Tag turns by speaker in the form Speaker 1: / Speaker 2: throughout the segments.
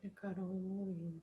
Speaker 1: É Carol Amorim.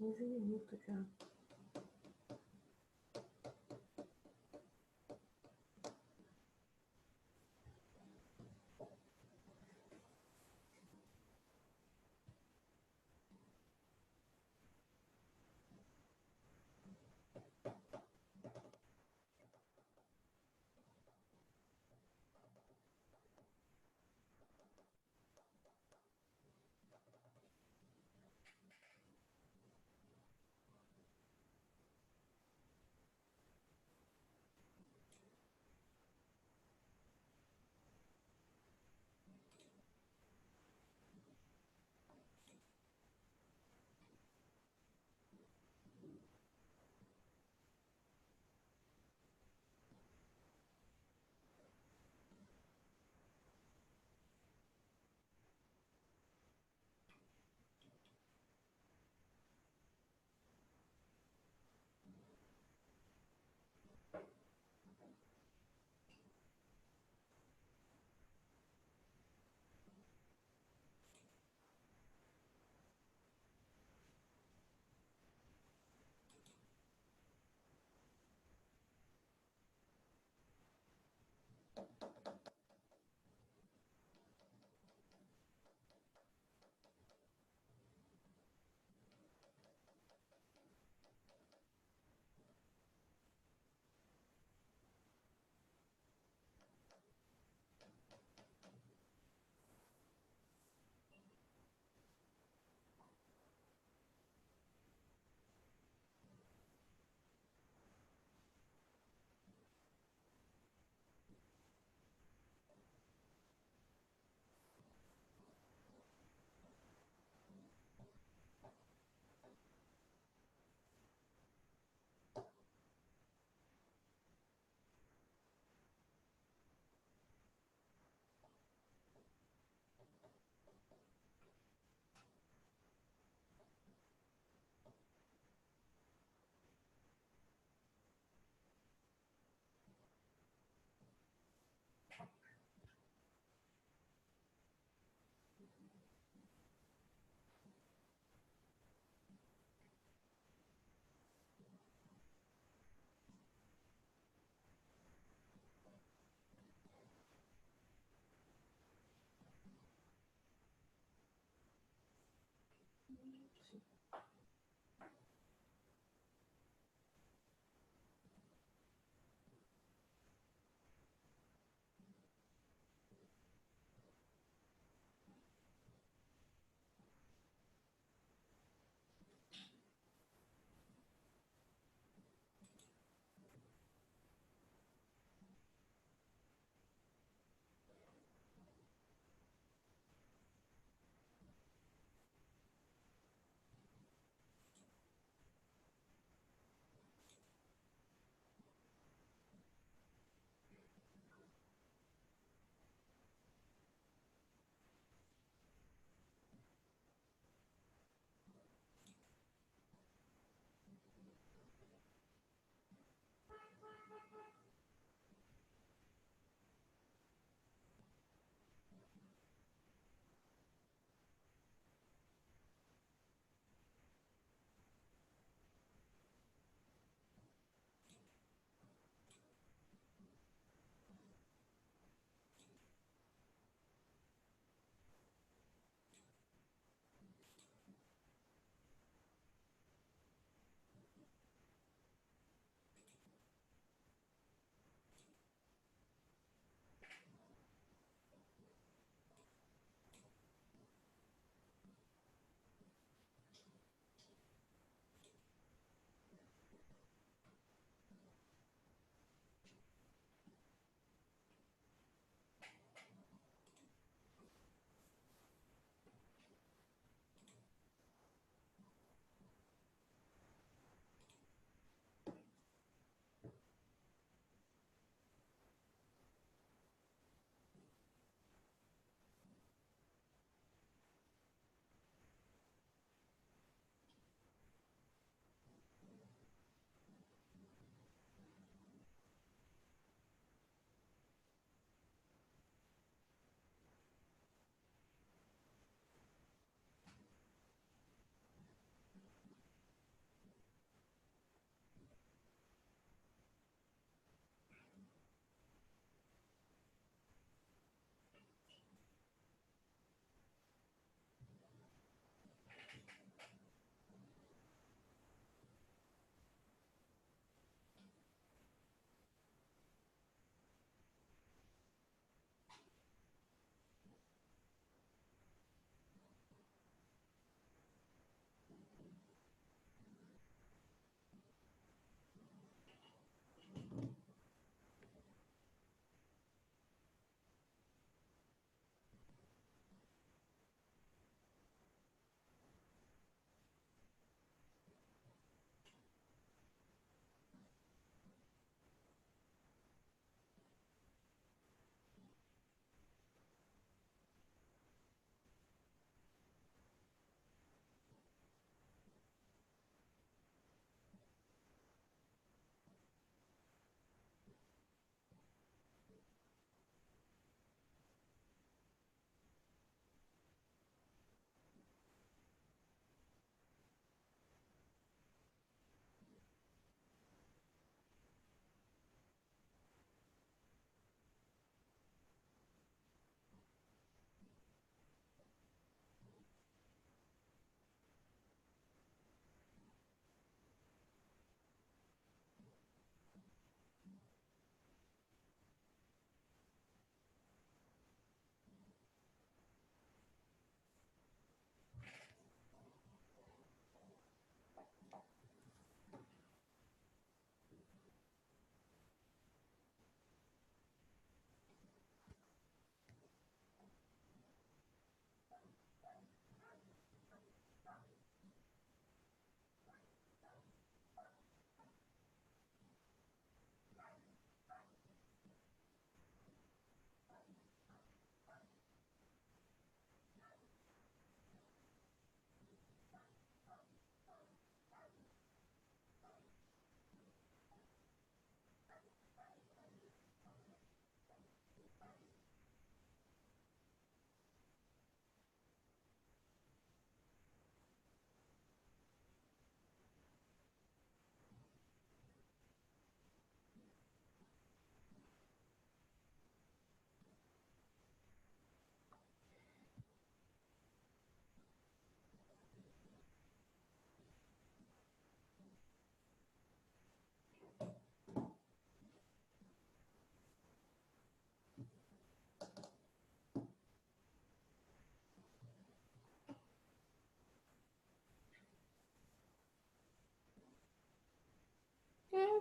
Speaker 1: Quinze minutos já.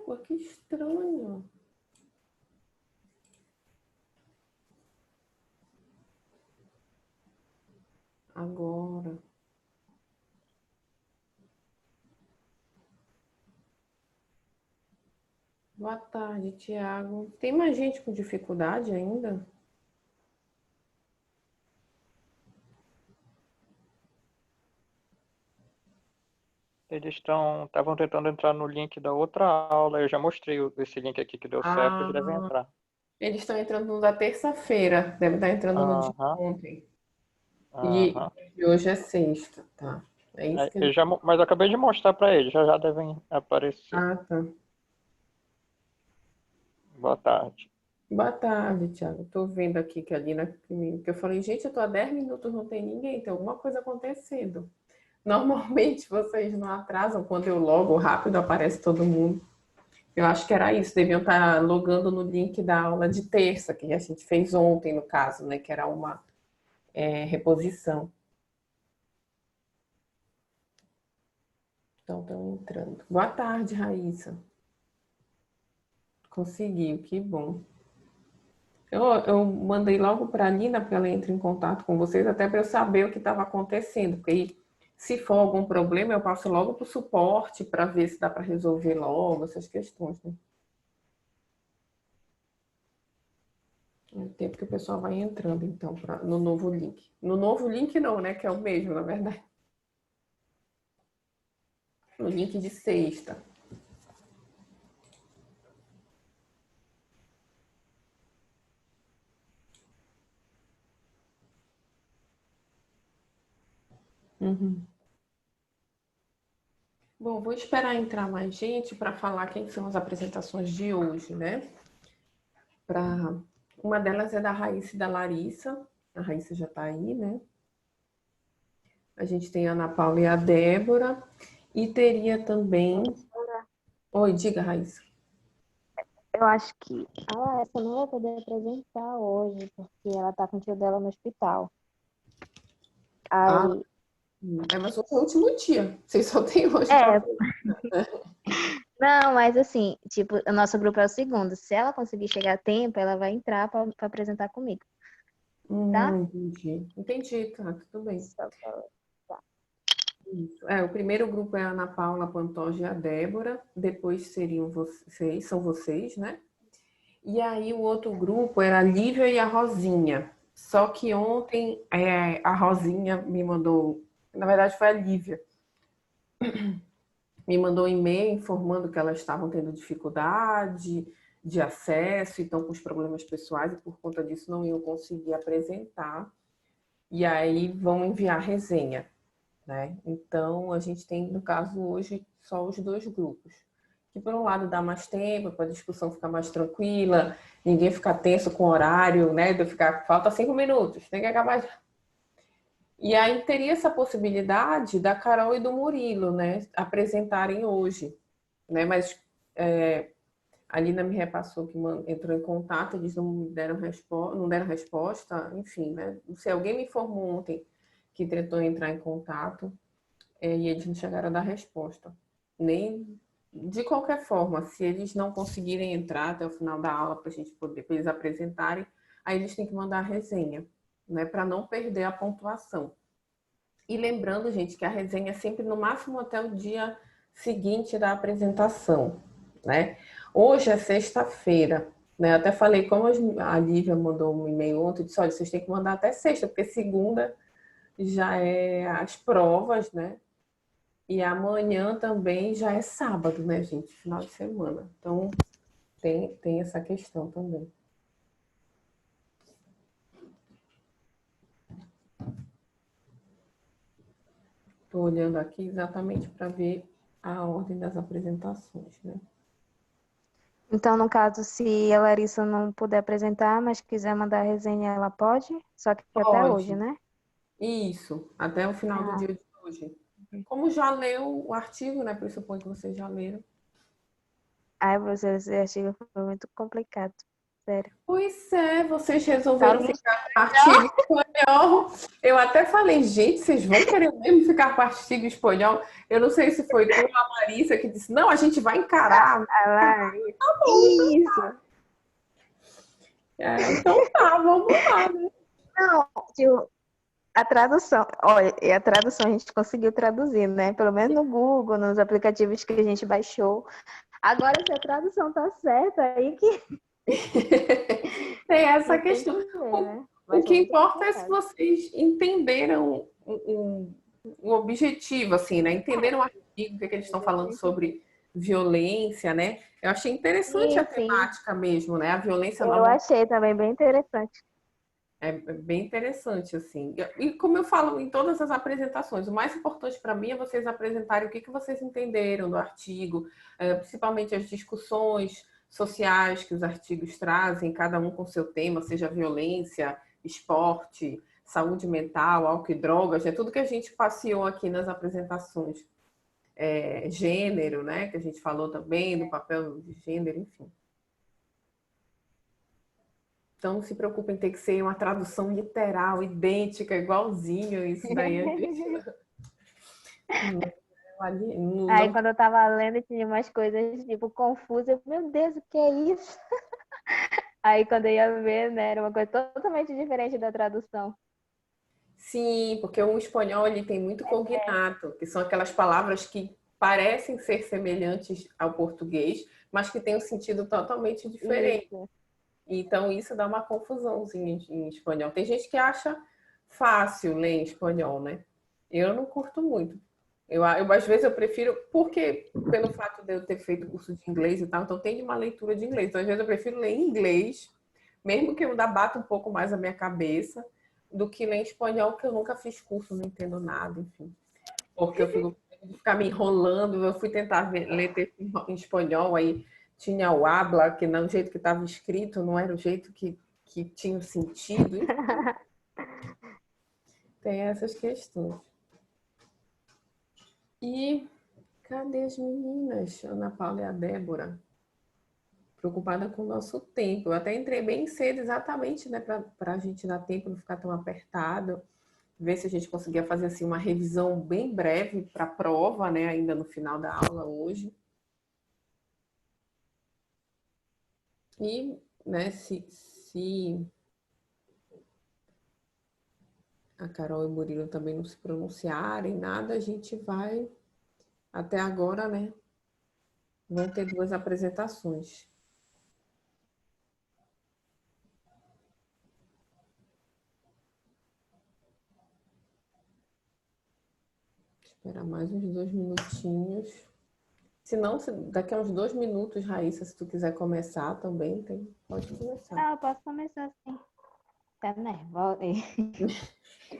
Speaker 1: Égua, que estranho. Agora. Boa tarde, Tiago. Tem mais gente com dificuldade ainda?
Speaker 2: Eles estavam tentando entrar no link da outra aula. Eu já mostrei esse link aqui que deu certo, eles devem
Speaker 1: Ah,
Speaker 2: entrar.
Speaker 1: eles estão entrando no da terça-feira. Deve estar entrando no de
Speaker 2: Aham,
Speaker 1: ontem. E
Speaker 2: aham.
Speaker 1: hoje é sexta, tá? É isso que ele...
Speaker 2: Mas eu acabei de mostrar para eles, já devem aparecer.
Speaker 1: Ah, tá.
Speaker 2: Boa tarde.
Speaker 1: Boa tarde, Thiago. Estou vendo aqui que a Lina, que eu falei, gente, eu estou há 10 minutos, não tem ninguém, tem alguma coisa acontecendo. Normalmente vocês não atrasam, quando eu logo rápido aparece todo mundo. Eu acho que era isso, deviam estar logando no link da aula de terça, que a gente fez ontem, no caso, né? Que era uma reposição. Então, estão entrando. Boa tarde, Raíssa. Conseguiu, que bom. Eu mandei logo para a Nina, para ela entrar em contato com vocês, até para eu saber o que estava acontecendo, porque aí, se for algum problema, eu passo logo para o suporte para ver se dá para resolver logo essas questões, né? É o tempo que o pessoal vai entrando, então, no novo link. No novo link não, né? Que é o mesmo, na verdade. No link de sexta. Uhum. Bom, vou esperar entrar mais gente para falar quem são as apresentações de hoje, né? Pra... Uma delas é da Raíssa e da Larissa. A Raíssa já está aí, né? A gente tem a Ana Paula e a Débora. E teria também.
Speaker 3: Professora,
Speaker 1: Oi, diga, Raíssa.
Speaker 3: eu acho que a Laessa não vai poder apresentar hoje, porque ela tá com o tio dela no hospital.
Speaker 1: Ah,
Speaker 3: Aí,
Speaker 1: mas hoje é o último dia. Vocês só têm hoje para.
Speaker 3: é, não, mas assim, tipo, o nosso grupo é o segundo. Se ela conseguir chegar a tempo, ela vai entrar pra apresentar comigo, tá?
Speaker 1: Entendi. Entendi, tá, tudo bem.
Speaker 3: Só pra-
Speaker 1: Isso. O primeiro grupo é a Ana Paula, a Pantoja e a Débora. Depois seriam vocês, são vocês, né? E aí o outro grupo era a Lívia e a Rosinha. Só que ontem a Rosinha me mandou, na verdade foi a Lívia, me mandou um e-mail informando que elas estavam tendo dificuldade de acesso e estão com os problemas pessoais e por conta disso não iam conseguir apresentar. E aí vão enviar resenha, né? Então a gente tem, no caso, hoje só os dois grupos. Que por um lado dá mais tempo para a discussão ficar mais tranquila, ninguém ficar tenso com o horário, né? De ficar, falta 5 minutos, tem que acabar. E aí teria essa possibilidade da Carol e do Murilo, né? Apresentarem hoje, né? Mas a Lina me repassou que entrou em contato, eles não deram resposta, enfim, né? Não sei, alguém me informou ontem que tentou entrar em contato e eles não chegaram a dar resposta. Nem de qualquer forma, se eles não conseguirem entrar até o final da aula para a gente poder, para eles apresentarem, aí eles têm que mandar a resenha, né? Para não perder a pontuação. E lembrando, gente, que a resenha é sempre no máximo até o dia seguinte da apresentação, né? Hoje é sexta-feira, né? Eu até falei, como a Lívia mandou um e-mail ontem, eu disse, olha, vocês têm que mandar até sexta, porque segunda já é as provas, né? E amanhã também já é sábado, né, gente? Final de semana. Então, tem essa questão também. Estou olhando aqui exatamente para ver a ordem das apresentações, né?
Speaker 3: Então, no caso, se a Larissa não puder apresentar, mas quiser mandar a resenha, ela pode? Só que até hoje,
Speaker 1: Pode.
Speaker 3: né?
Speaker 1: Isso, até o final do
Speaker 3: Ah,
Speaker 1: dia de hoje. Como já leu o artigo, né? Pressuponho que vocês já leram.
Speaker 3: aí você, esse artigo foi muito complicado. sério.
Speaker 1: Pois é, vocês resolveram
Speaker 3: Fala
Speaker 1: ficar com artigo espanhol. Eu até falei, gente, vocês vão querer mesmo ficar com artigo espanhol? Eu não sei se foi tu ou a Larissa que disse, não, a gente vai encarar.
Speaker 3: lá. Isso.
Speaker 1: Então tá, vamos lá, né?
Speaker 3: Não, tipo, a tradução, olha, e a tradução a gente conseguiu traduzir, né? Pelo menos no Google, nos aplicativos que a gente baixou. Agora, se a tradução tá certa, aí que
Speaker 1: Tem essa
Speaker 3: não tem
Speaker 1: questão.
Speaker 3: que ver, né?
Speaker 1: O
Speaker 3: Mas
Speaker 1: que
Speaker 3: foi muito
Speaker 1: importa é se
Speaker 3: complicado.
Speaker 1: vocês entenderam o objetivo, assim, né? Entenderam o artigo, o que, é que eles estão falando sobre violência, né? Eu achei interessante a
Speaker 3: Sim, sim.
Speaker 1: temática mesmo, né? A violência
Speaker 3: Eu
Speaker 1: normal
Speaker 3: achei também bem interessante.
Speaker 1: é bem interessante, assim. E como eu falo em todas as apresentações, o mais importante para mim é vocês apresentarem o que vocês entenderam do artigo, principalmente as discussões sociais que os artigos trazem, cada um com seu tema, seja violência, esporte, saúde mental, álcool e drogas, é tudo que a gente passeou aqui nas apresentações. Gênero, né? Que a gente falou também, do papel de gênero, enfim. Então, não se preocupem, tem que ser uma tradução literal, idêntica, igualzinho. Isso daí a gente
Speaker 3: Aí,
Speaker 1: não.
Speaker 3: quando eu tava lendo, tinha umas coisas, tipo, confusas. Eu, meu Deus, o que é isso? Aí, quando eu ia ver, né, era uma coisa totalmente diferente da tradução.
Speaker 1: Sim, porque o espanhol ele tem muito cognato, que são aquelas palavras que parecem ser semelhantes ao português, mas que têm um sentido totalmente diferente.
Speaker 3: Isso.
Speaker 1: Então, isso dá uma confusãozinha em espanhol. Tem gente que acha fácil ler em espanhol, né? Eu não curto muito. Às vezes eu prefiro, porque pelo fato de eu ter feito curso de inglês e tal, então tem uma leitura de inglês. Então, às vezes eu prefiro ler em inglês, mesmo que eu ainda bata um pouco mais a minha cabeça, do que ler em espanhol, que eu nunca fiz curso, não entendo nada, enfim. Porque eu fico ficar me enrolando, eu fui tentar ler texto em espanhol, aí tinha o habla, que não, o jeito que estava escrito não era o jeito que tinha sentido. Tem essas questões. E cadê as meninas? Ana Paula e a Débora. Preocupada com o nosso tempo. Eu até entrei bem cedo, exatamente, né, para a gente dar tempo, não ficar tão apertado. Ver se a gente conseguia fazer assim, uma revisão bem breve para a prova, né, ainda no final da aula hoje. E, né, se a Carol e o Murilo também não se pronunciarem, nada, a gente vai, até agora, né, vão ter 2 apresentações. Esperar mais uns 2 minutinhos. Se não, daqui a uns 2 minutos, Raíssa, se tu quiser começar também, pode começar.
Speaker 3: Ah, eu posso começar assim. Tá nervosa.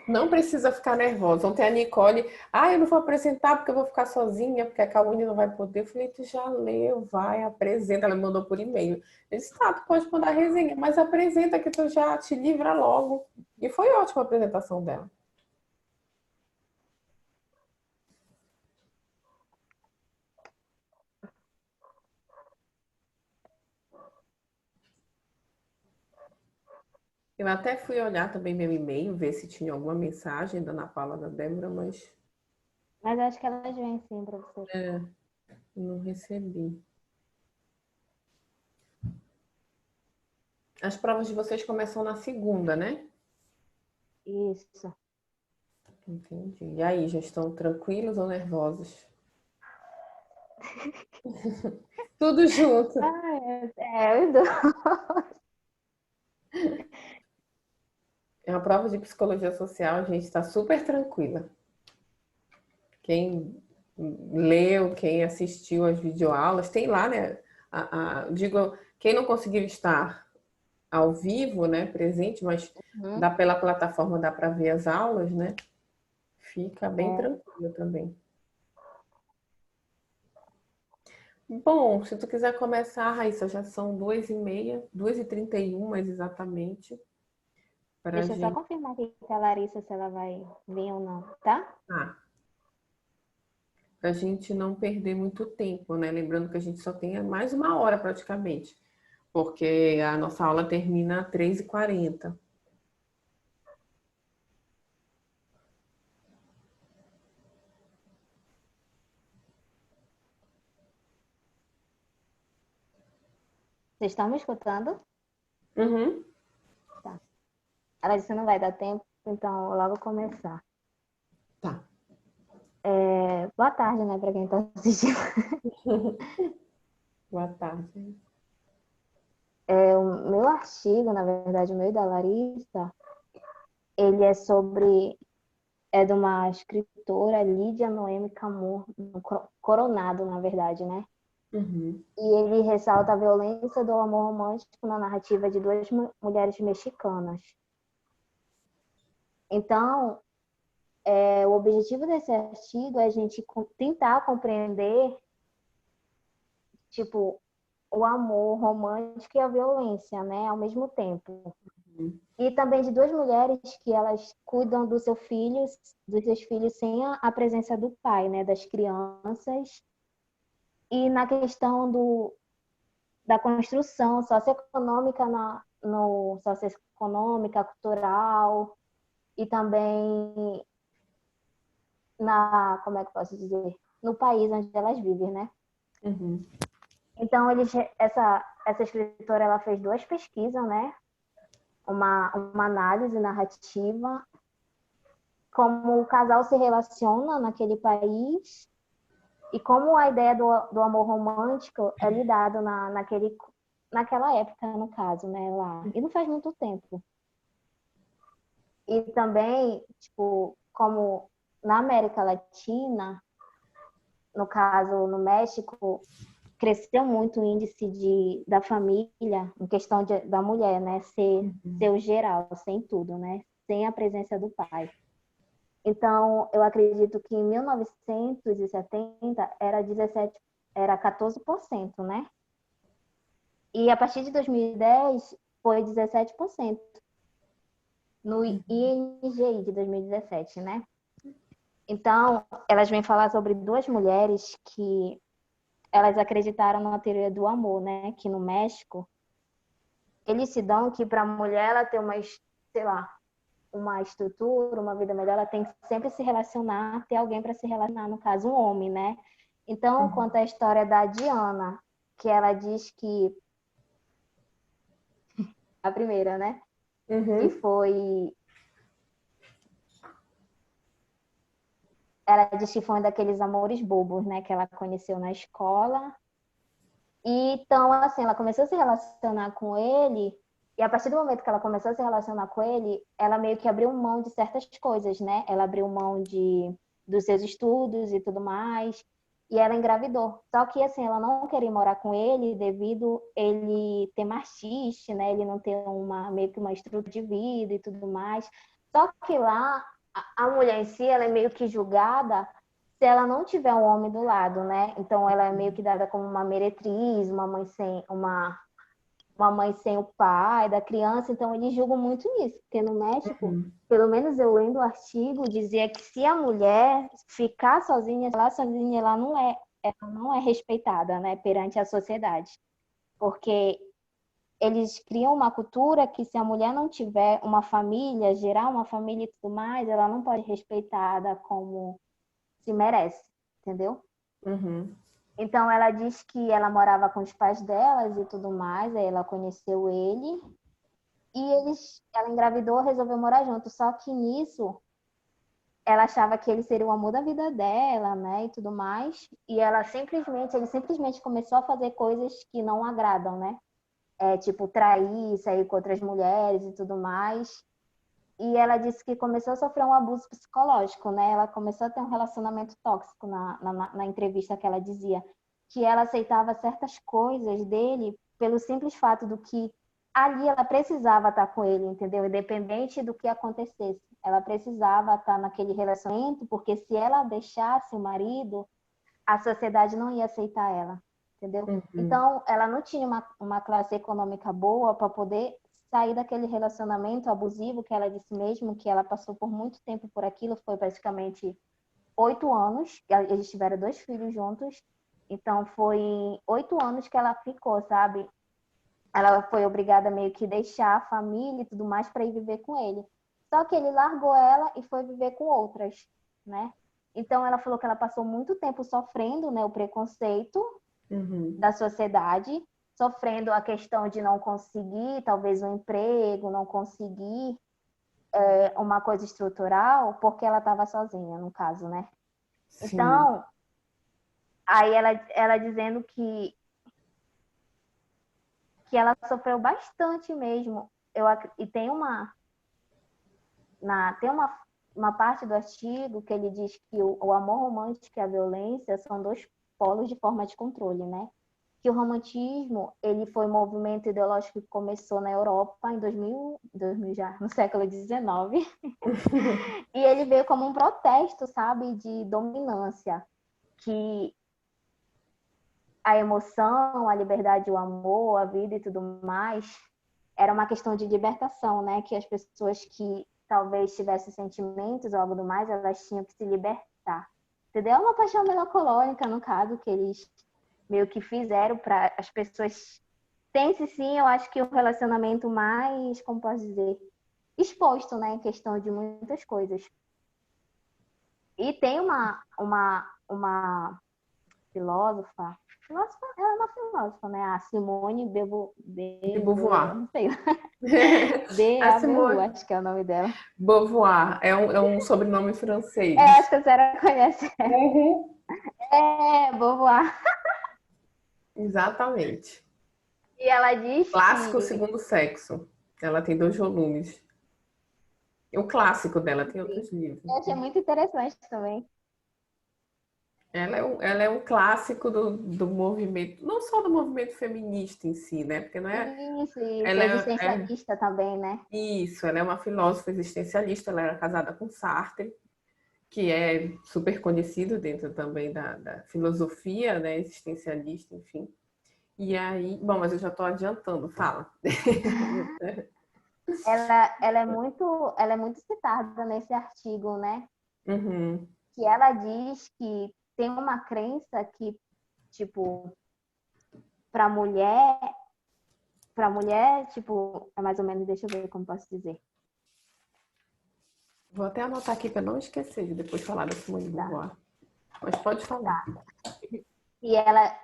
Speaker 1: Não precisa ficar nervosa. Ontem a Nicole, eu não vou apresentar porque eu vou ficar sozinha, porque a Kaune não vai poder. Eu falei, tu já leu, vai, apresenta. Ela me mandou por e-mail. Eu disse, tá, tu pode mandar resenha, mas apresenta que tu já te livra logo. E foi ótima a apresentação dela. Eu até fui olhar também meu e-mail, ver se tinha alguma mensagem da Ana Paula, da Débora, mas
Speaker 3: Mas acho que elas vêm sim pra você.
Speaker 1: não recebi. As provas de vocês começam na segunda, né?
Speaker 3: Isso.
Speaker 1: Entendi. E aí, já estão tranquilos ou nervosos? Tudo junto.
Speaker 3: Eu dou.
Speaker 1: É uma prova de psicologia social, a gente está super tranquila. Quem leu, quem assistiu às videoaulas, tem lá, né? Digo, quem não conseguiu estar ao vivo, né, presente, mas dá pela plataforma, dá para ver as aulas, né? Fica bem tranquilo também. Bom, se tu quiser começar, Raíssa, já são 2h30, 2h31 mais exatamente.
Speaker 3: Deixa eu só confirmar aqui com a Larissa se ela vai vir ou não, tá?
Speaker 1: Para a gente não perder muito tempo, né? Lembrando que a gente só tem mais 1 hora praticamente. porque a nossa aula termina às 3h40.
Speaker 3: Vocês estão me escutando?
Speaker 1: Uhum.
Speaker 3: Tá. Ela disse que não vai dar tempo, então eu logo começar.
Speaker 1: Tá.
Speaker 3: Boa tarde, né, para quem está assistindo.
Speaker 1: Boa tarde.
Speaker 3: O meu artigo, na verdade, o meu e da Larissa, ele é de uma escritora, Lídia Noemi Camus, Coronado, na verdade, né?
Speaker 1: Uhum.
Speaker 3: E ele ressalta a violência do amor romântico na narrativa de duas mulheres mexicanas. Então, o objetivo desse artigo é a gente tentar compreender, tipo, o amor romântico e a violência, né, ao mesmo tempo.
Speaker 1: Uhum.
Speaker 3: E também de duas mulheres que elas cuidam dos seus filhos sem a presença do pai, né, das crianças. E na questão da construção socioeconômica, socioeconômica, cultural, e também como é que eu posso dizer? No país onde elas vivem, né?
Speaker 1: Uhum.
Speaker 3: Então, essa escritora, ela fez duas pesquisas, né? Uma análise narrativa, como o casal se relaciona naquele país e como a ideia do amor romântico é lidado naquela época, no caso, né? Lá. E não faz muito tempo. E também, tipo, como na América Latina, no caso, no México, cresceu muito o índice da família, em questão da mulher, né? Ser o geral, sem tudo, né? Sem a presença do pai. Então, eu acredito que em 1970 era 14%, né? E a partir de 2010 foi 17%. No INGI de 2017, né? Então, elas vêm falar sobre duas mulheres que elas acreditaram na teoria do amor, né? Que no México, eles se dão que para a mulher ela ter sei lá, uma estrutura, uma vida melhor, ela tem que sempre se relacionar, ter alguém para se relacionar, no caso, um homem, né? Então, conta a história da Diana, que ela diz que a primeira, né? Que
Speaker 1: Uhum.
Speaker 3: foi ela diz que foi um daqueles amores bobos, né, que ela conheceu na escola. E então, assim, ela começou a se relacionar com ele, e a partir do momento que ela começou a se relacionar com ele, ela meio que abriu mão de certas coisas, né? Ela abriu mão dos seus estudos e tudo mais, e ela engravidou. Só que, assim, ela não queria morar com ele devido ele ter machiste, né? Ele não ter meio que uma estrutura de vida e tudo mais. Só que lá, a mulher em si, ela é meio que julgada se ela não tiver um homem do lado, né? Então ela é meio que dada como uma meretriz, uma mãe sem o pai da criança, então eles julgam muito nisso, porque no México, pelo menos eu lendo o artigo, dizia que se a mulher ficar sozinha, ela não é respeitada, né, perante a sociedade. Porque eles criam uma cultura que se a mulher não tiver uma família, gerar uma família e tudo mais, ela não pode ser respeitada como se merece, entendeu?
Speaker 1: Uhum.
Speaker 3: Então ela diz que ela morava com os pais delas e tudo mais, aí ela conheceu ele e ela engravidou, resolveu morar junto. Só que nisso ela achava que ele seria o amor da vida dela, né, e tudo mais. E ele simplesmente começou a fazer coisas que não agradam, né? Tipo trair, sair com outras mulheres e tudo mais. E ela disse que começou a sofrer um abuso psicológico, né? Ela começou a ter um relacionamento tóxico na entrevista que ela dizia que ela aceitava certas coisas dele pelo simples fato do que ali ela precisava estar com ele, entendeu? Independente do que acontecesse. Ela precisava estar naquele relacionamento, porque se ela deixasse o marido, a sociedade não ia aceitar ela, entendeu?
Speaker 1: Uhum.
Speaker 3: Então, ela não tinha uma classe econômica boa para poder sair daquele relacionamento abusivo que ela disse mesmo, que ela passou por muito tempo por aquilo, foi praticamente 8 anos, eles tiveram 2 filhos juntos, então foi 8 anos que ela ficou, sabe? ela foi obrigada a meio que deixar a família e tudo mais para ir viver com ele. Só que ele largou ela e foi viver com outras, né? Então ela falou que ela passou muito tempo sofrendo, né, o preconceito da sociedade, sofrendo a questão de não conseguir, talvez um emprego, não conseguir uma coisa estrutural, porque ela estava sozinha, no caso, né?
Speaker 1: Sim.
Speaker 3: Então, aí ela dizendo que ela sofreu bastante mesmo. E tem uma parte do artigo que ele diz que o amor romântico e a violência são dois polos de forma de controle, né? Que o romantismo, ele foi um movimento ideológico que começou na Europa em 2000 já, no século XIX, e ele veio como um protesto, sabe, de dominância, que a emoção, a liberdade, o amor, a vida e tudo mais, era uma questão de libertação, né? Que as pessoas que talvez tivessem sentimentos ou algo do mais, elas tinham que se libertar. Entendeu? É uma paixão melancólica, no caso, que eles meio que fizeram para as pessoas. Tem-se sim, eu acho que o relacionamento mais, como posso dizer, exposto, né? Em questão de muitas coisas. E tem uma filósofa, ela é uma filósofa, né? A Simone
Speaker 1: De Beauvoir.
Speaker 3: não sei.
Speaker 1: A
Speaker 3: B-A-B-U,
Speaker 1: Simone
Speaker 3: acho que é o nome dela.
Speaker 1: Beauvoir é um sobrenome francês.
Speaker 3: Acho que a senhora conhece.
Speaker 1: Uhum.
Speaker 3: Beauvoir.
Speaker 1: Exatamente.
Speaker 3: E ela diz
Speaker 1: Clássico
Speaker 3: que...
Speaker 1: Segundo Sexo. Ela tem 2 volumes. O clássico dela tem outros livros.
Speaker 3: Eu achei muito interessante também.
Speaker 1: Ela é um clássico do movimento, não só do movimento feminista em si, né? Porque não é.
Speaker 3: Isso,
Speaker 1: Ela
Speaker 3: existencialista também, né?
Speaker 1: isso, ela é uma filósofa existencialista, ela era casada com Sartre, que é super conhecido dentro também da filosofia, né? Existencialista, enfim. E aí, bom, mas eu já estou adiantando, fala.
Speaker 3: Ela é muito citada nesse artigo, né?
Speaker 1: Uhum.
Speaker 3: Que ela diz que tem uma crença que, tipo, para mulher, tipo, é mais ou menos, deixa eu ver como posso dizer.
Speaker 1: Vou até anotar aqui para não esquecer de depois falar da Simone de Beauvoir. Mas pode falar.
Speaker 3: E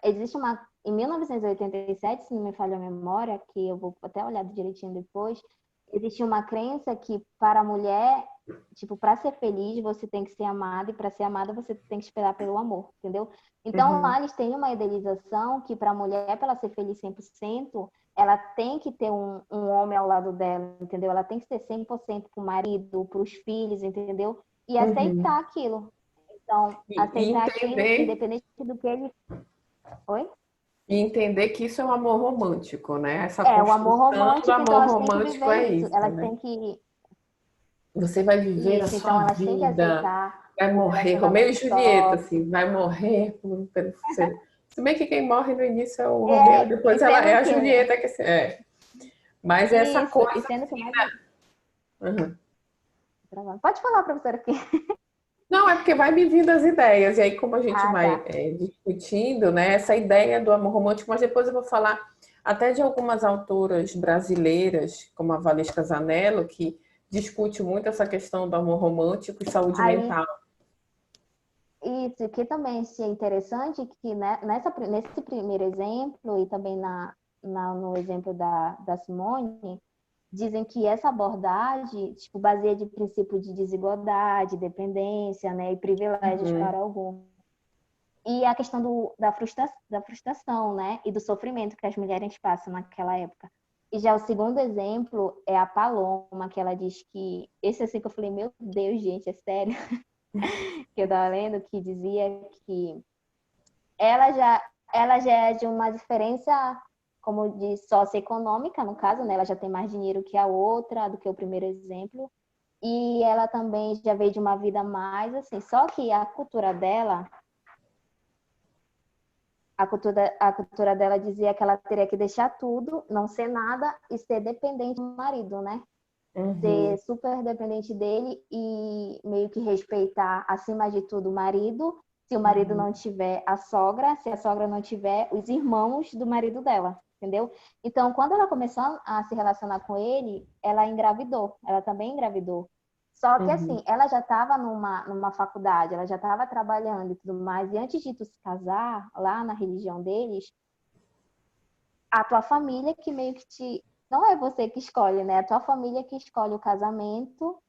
Speaker 3: existe em 1987, se não me falha a memória, que eu vou até olhar direitinho depois, existe uma crença que para a mulher, tipo, para ser feliz, você tem que ser amada, e para ser amada, você tem que esperar pelo amor, entendeu? Então, lá eles têm uma idealização que para a mulher, para ela ser feliz 100%, ela tem que ter um homem ao lado dela, entendeu? Ela tem que ser 100% para o marido, para os filhos, entendeu? E aceitar aquilo. Então, aceitar aquilo, independente do que ele... Oi?
Speaker 1: E entender que isso é um amor romântico, né? Essa
Speaker 3: o amor romântico,
Speaker 1: do amor
Speaker 3: então elas têm que
Speaker 1: romântico
Speaker 3: viver
Speaker 1: é
Speaker 3: isso.
Speaker 1: isso,
Speaker 3: Elas
Speaker 1: né?
Speaker 3: têm que...
Speaker 1: Você vai viver a
Speaker 3: Isso,
Speaker 1: sua
Speaker 3: então elas têm que
Speaker 1: vida,
Speaker 3: aceitar
Speaker 1: vai
Speaker 3: o
Speaker 1: morrer, Romeu e
Speaker 3: relacionamento
Speaker 1: Julieta,
Speaker 3: tóxico.
Speaker 1: assim, vai morrer. Se bem que quem morre no início é o Romeu, depois ela é a Julieta que é. Mas essa
Speaker 3: Isso,
Speaker 1: coisa.
Speaker 3: e sendo que mais...
Speaker 1: Uhum.
Speaker 3: Pode falar, professora, aqui.
Speaker 1: Não, é porque vai me vindo as ideias, e aí como a gente vai
Speaker 3: Tá.
Speaker 1: discutindo, né, essa ideia do amor romântico, mas depois eu vou falar até de algumas autoras brasileiras, como a Valesca Zanello, que discute muito essa questão do amor romântico e saúde mental.
Speaker 3: Isso, que também é interessante que nesse primeiro exemplo, e também no exemplo da Simone, dizem que essa abordagem, tipo, baseia de princípio de desigualdade, dependência, né, e privilégios para alguns. E a questão da frustração, né, e do sofrimento que as mulheres passam naquela época. E já o segundo exemplo é a Paloma, que ela diz que... Esse assim que eu falei, meu Deus, gente, é sério? Que eu estava lendo, que dizia que ela já é de uma diferença, como de socioeconômica, no caso, né? Ela já tem mais dinheiro que a outra, do que o primeiro exemplo. E ela também já veio de uma vida mais assim. Só que a cultura dela dizia que ela teria que deixar tudo, não ser nada e ser dependente do marido, né? Ser super dependente dele e meio que respeitar, acima de tudo, o marido. Se o marido não tiver a sogra, se a sogra não tiver os irmãos do marido dela. entendeu? Então, quando ela começou a se relacionar com ele, ela engravidou, ela também engravidou. Só que, assim, ela já estava numa faculdade, ela já estava trabalhando e tudo mais, e antes de tu se casar, lá na religião deles, a tua família que meio que te... Não é você que escolhe, né? A tua família que escolhe o casamento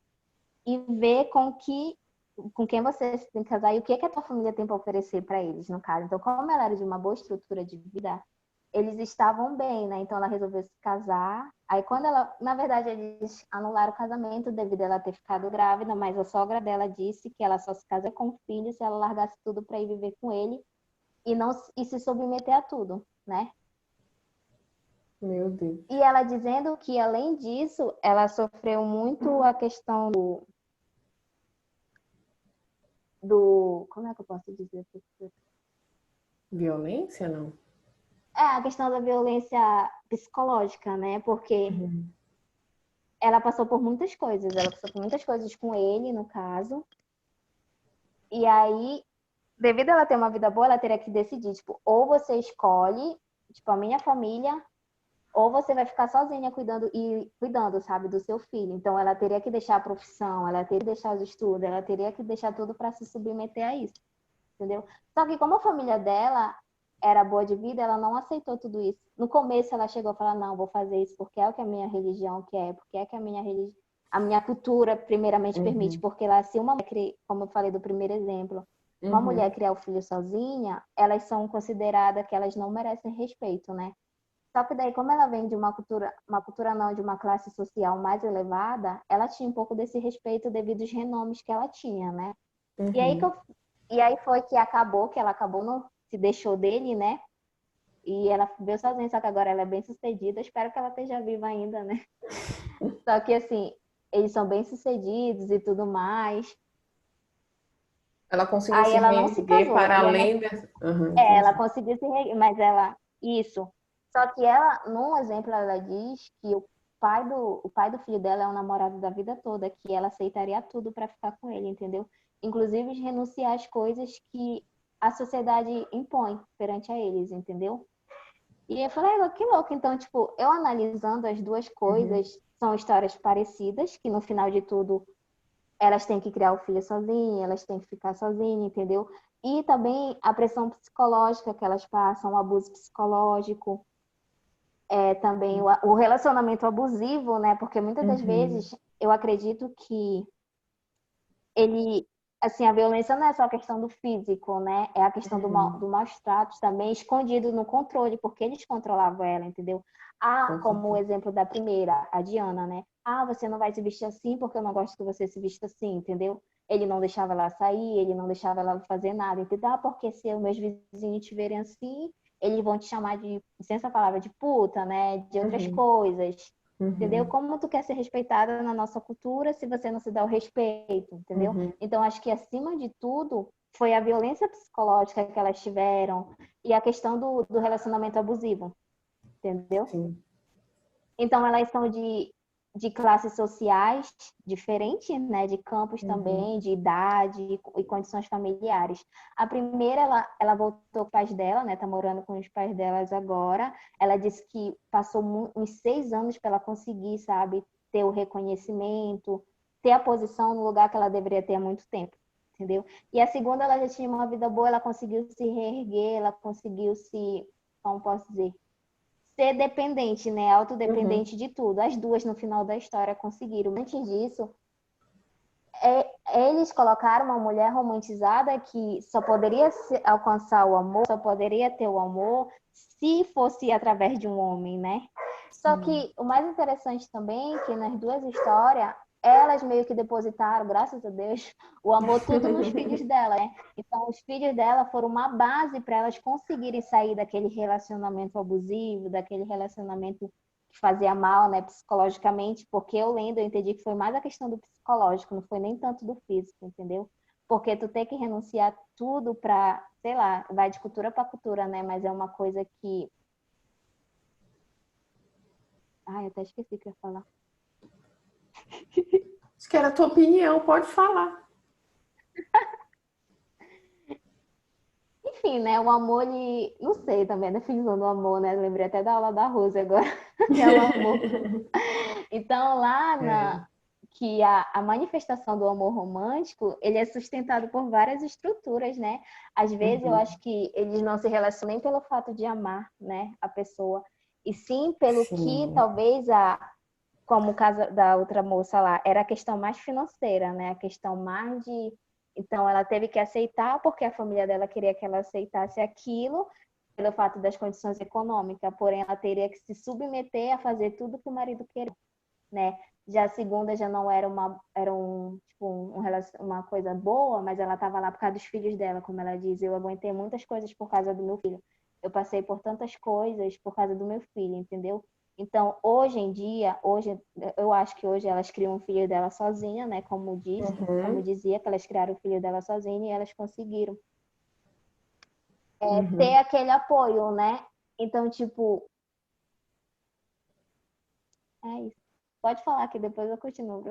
Speaker 3: e vê com quem você se tem que casar e o que a tua família tem para oferecer para eles, no caso. Então, como ela era de uma boa estrutura de vida, eles estavam bem, né? Então, ela resolveu se casar. Aí, quando ela... Na verdade, eles anularam o casamento devido a ela ter ficado grávida, mas a sogra dela disse que ela só se casa com o filho se ela largasse tudo para ir viver com ele e se submeter a tudo, né?
Speaker 1: Meu Deus.
Speaker 3: E ela dizendo que, além disso, ela sofreu muito a questão como é que eu posso dizer?
Speaker 1: Violência, não?
Speaker 3: É, a questão da violência psicológica, né? Porque
Speaker 1: Uhum.
Speaker 3: ela passou por muitas coisas. Ela passou por muitas coisas com ele, no caso. E aí, devido a ela ter uma vida boa, ela teria que decidir, tipo, ou você escolhe, tipo, a minha família, ou você vai ficar sozinha cuidando, sabe, do seu filho. Então, ela teria que deixar a profissão, ela teria que deixar os estudos, ela teria que deixar tudo para se submeter a isso, entendeu? Só que como a família dela era boa de vida, ela não aceitou tudo isso. No começo, ela chegou a falar, não, vou fazer isso porque é o que a minha religião quer, porque é que a minha cultura, primeiramente, permite. Porque lá, se uma mulher, como eu falei do primeiro exemplo, uma mulher criar o filho sozinha, elas são consideradas que elas não merecem respeito, né? Só que daí, como ela vem de uma cultura não, de uma classe social mais elevada, ela tinha um pouco desse respeito devido aos renomes que ela tinha, né? E aí foi que ela acabou não se deixou dele, né? E ela veio sozinha, só que agora ela é bem sucedida. Espero que ela esteja viva ainda, né? Só que assim, eles são bem sucedidos e tudo mais.
Speaker 1: Ela conseguiu
Speaker 3: Aí
Speaker 1: se
Speaker 3: ela não se
Speaker 1: reerguer
Speaker 3: casou.
Speaker 1: para
Speaker 3: E
Speaker 1: além dessa. Uhum,
Speaker 3: ela
Speaker 1: entendi.
Speaker 3: conseguiu se reerguer, mas ela isso. Só que ela, num exemplo, ela diz que o pai do filho dela é o namorado da vida toda, que ela aceitaria tudo para ficar com ele, entendeu? Inclusive renunciar às coisas que a sociedade impõe perante a eles, entendeu? E eu falei, que louco. Então, tipo, eu analisando as duas
Speaker 1: Uhum,
Speaker 3: coisas, são histórias parecidas, que no final de tudo elas têm que criar o filho sozinhas, elas têm que ficar sozinhas, entendeu? E também a pressão psicológica que elas passam, o abuso psicológico, também o relacionamento abusivo, né? Porque muitas das
Speaker 1: uhum,
Speaker 3: vezes eu acredito que ele, assim, a violência não é só a questão do físico, né? É a questão
Speaker 1: uhum.
Speaker 3: do maus tratos também, escondido no controle, porque eles controlavam ela, entendeu?
Speaker 1: Com
Speaker 3: Como o
Speaker 1: certeza.
Speaker 3: exemplo da primeira, a Diana, né? Você não vai se vestir assim porque eu não gosto que você se vista assim, entendeu? Ele não deixava ela sair, ele não deixava ela fazer nada, entendeu? Porque se os meus vizinhos te verem assim, eles vão te chamar de, licença a palavra, de puta, né? De outras
Speaker 1: Uhum,
Speaker 3: coisas. Entendeu?
Speaker 1: uhum,
Speaker 3: Como tu quer ser respeitada na nossa cultura se você não se dá o respeito, entendeu?
Speaker 1: uhum.
Speaker 3: Então, acho que, acima de tudo, foi a violência psicológica que elas tiveram e a questão do relacionamento abusivo, entendeu?
Speaker 1: Sim.
Speaker 3: Então, elas são de classes sociais diferentes, né? De campos
Speaker 1: Uhum,
Speaker 3: também, de idade e condições familiares. A primeira, ela voltou com os pais dela, né? Tá morando com os pais delas agora. Ela disse que passou uns 6 anos para ela conseguir, sabe? Ter o reconhecimento, ter a posição no lugar que ela deveria ter há muito tempo. Entendeu? E a segunda, ela já tinha uma vida boa, ela conseguiu se reerguer, ela conseguiu como posso dizer, ser dependente, né?
Speaker 1: uhum.
Speaker 3: Autodependente de tudo. As duas, no final da história, conseguiram. Antes disso, eles colocaram uma mulher romantizada que só poderia alcançar o amor, só poderia ter o amor se fosse através de um homem, né? Só
Speaker 1: Sim.
Speaker 3: que o mais interessante também é que nas duas histórias, elas meio que depositaram, graças a Deus, o amor tudo nos filhos dela, né? Então, os filhos dela foram uma base para elas conseguirem sair daquele relacionamento abusivo, daquele relacionamento que fazia mal, né, psicologicamente, porque eu entendi que foi mais a questão do psicológico, não foi nem tanto do físico, entendeu? Porque tu tem que renunciar tudo para, sei lá, vai de cultura para cultura, né? Mas é uma coisa que... Ai, eu até esqueci o que eu ia falar.
Speaker 1: Acho que era a tua opinião, pode falar.
Speaker 3: Enfim, assim, né? O amor, ele... Não sei também a definição do amor, né? Lembrei até da aula da Rosa agora, que é o amor. Então, lá
Speaker 1: É.
Speaker 3: que a manifestação do amor romântico, ele é sustentado por várias estruturas, né? Às vezes eu
Speaker 1: Uhum.
Speaker 3: acho que eles não se relacionam nem pelo fato de amar, né, a pessoa, e sim pelo que
Speaker 1: Sim.
Speaker 3: talvez como o caso da outra moça lá, era a questão mais financeira, né? A questão mais de... Então, ela teve que aceitar porque a família dela queria que ela aceitasse aquilo pelo fato das condições econômicas, porém ela teria que se submeter a fazer tudo que o marido queria, né? Já a segunda já não era uma coisa boa, mas ela estava lá por causa dos filhos dela, como ela diz. Eu aguentei muitas coisas por causa do meu filho. Eu passei por tantas coisas por causa do meu filho, entendeu? Então, hoje em dia, eu acho que hoje elas criam um filho dela sozinha, né? Como
Speaker 1: Uhum.
Speaker 3: dizia, que elas criaram o filho dela sozinha e elas conseguiram ter
Speaker 1: Uhum.
Speaker 3: aquele apoio, né? Então, tipo, é isso. Pode falar que depois eu continuo.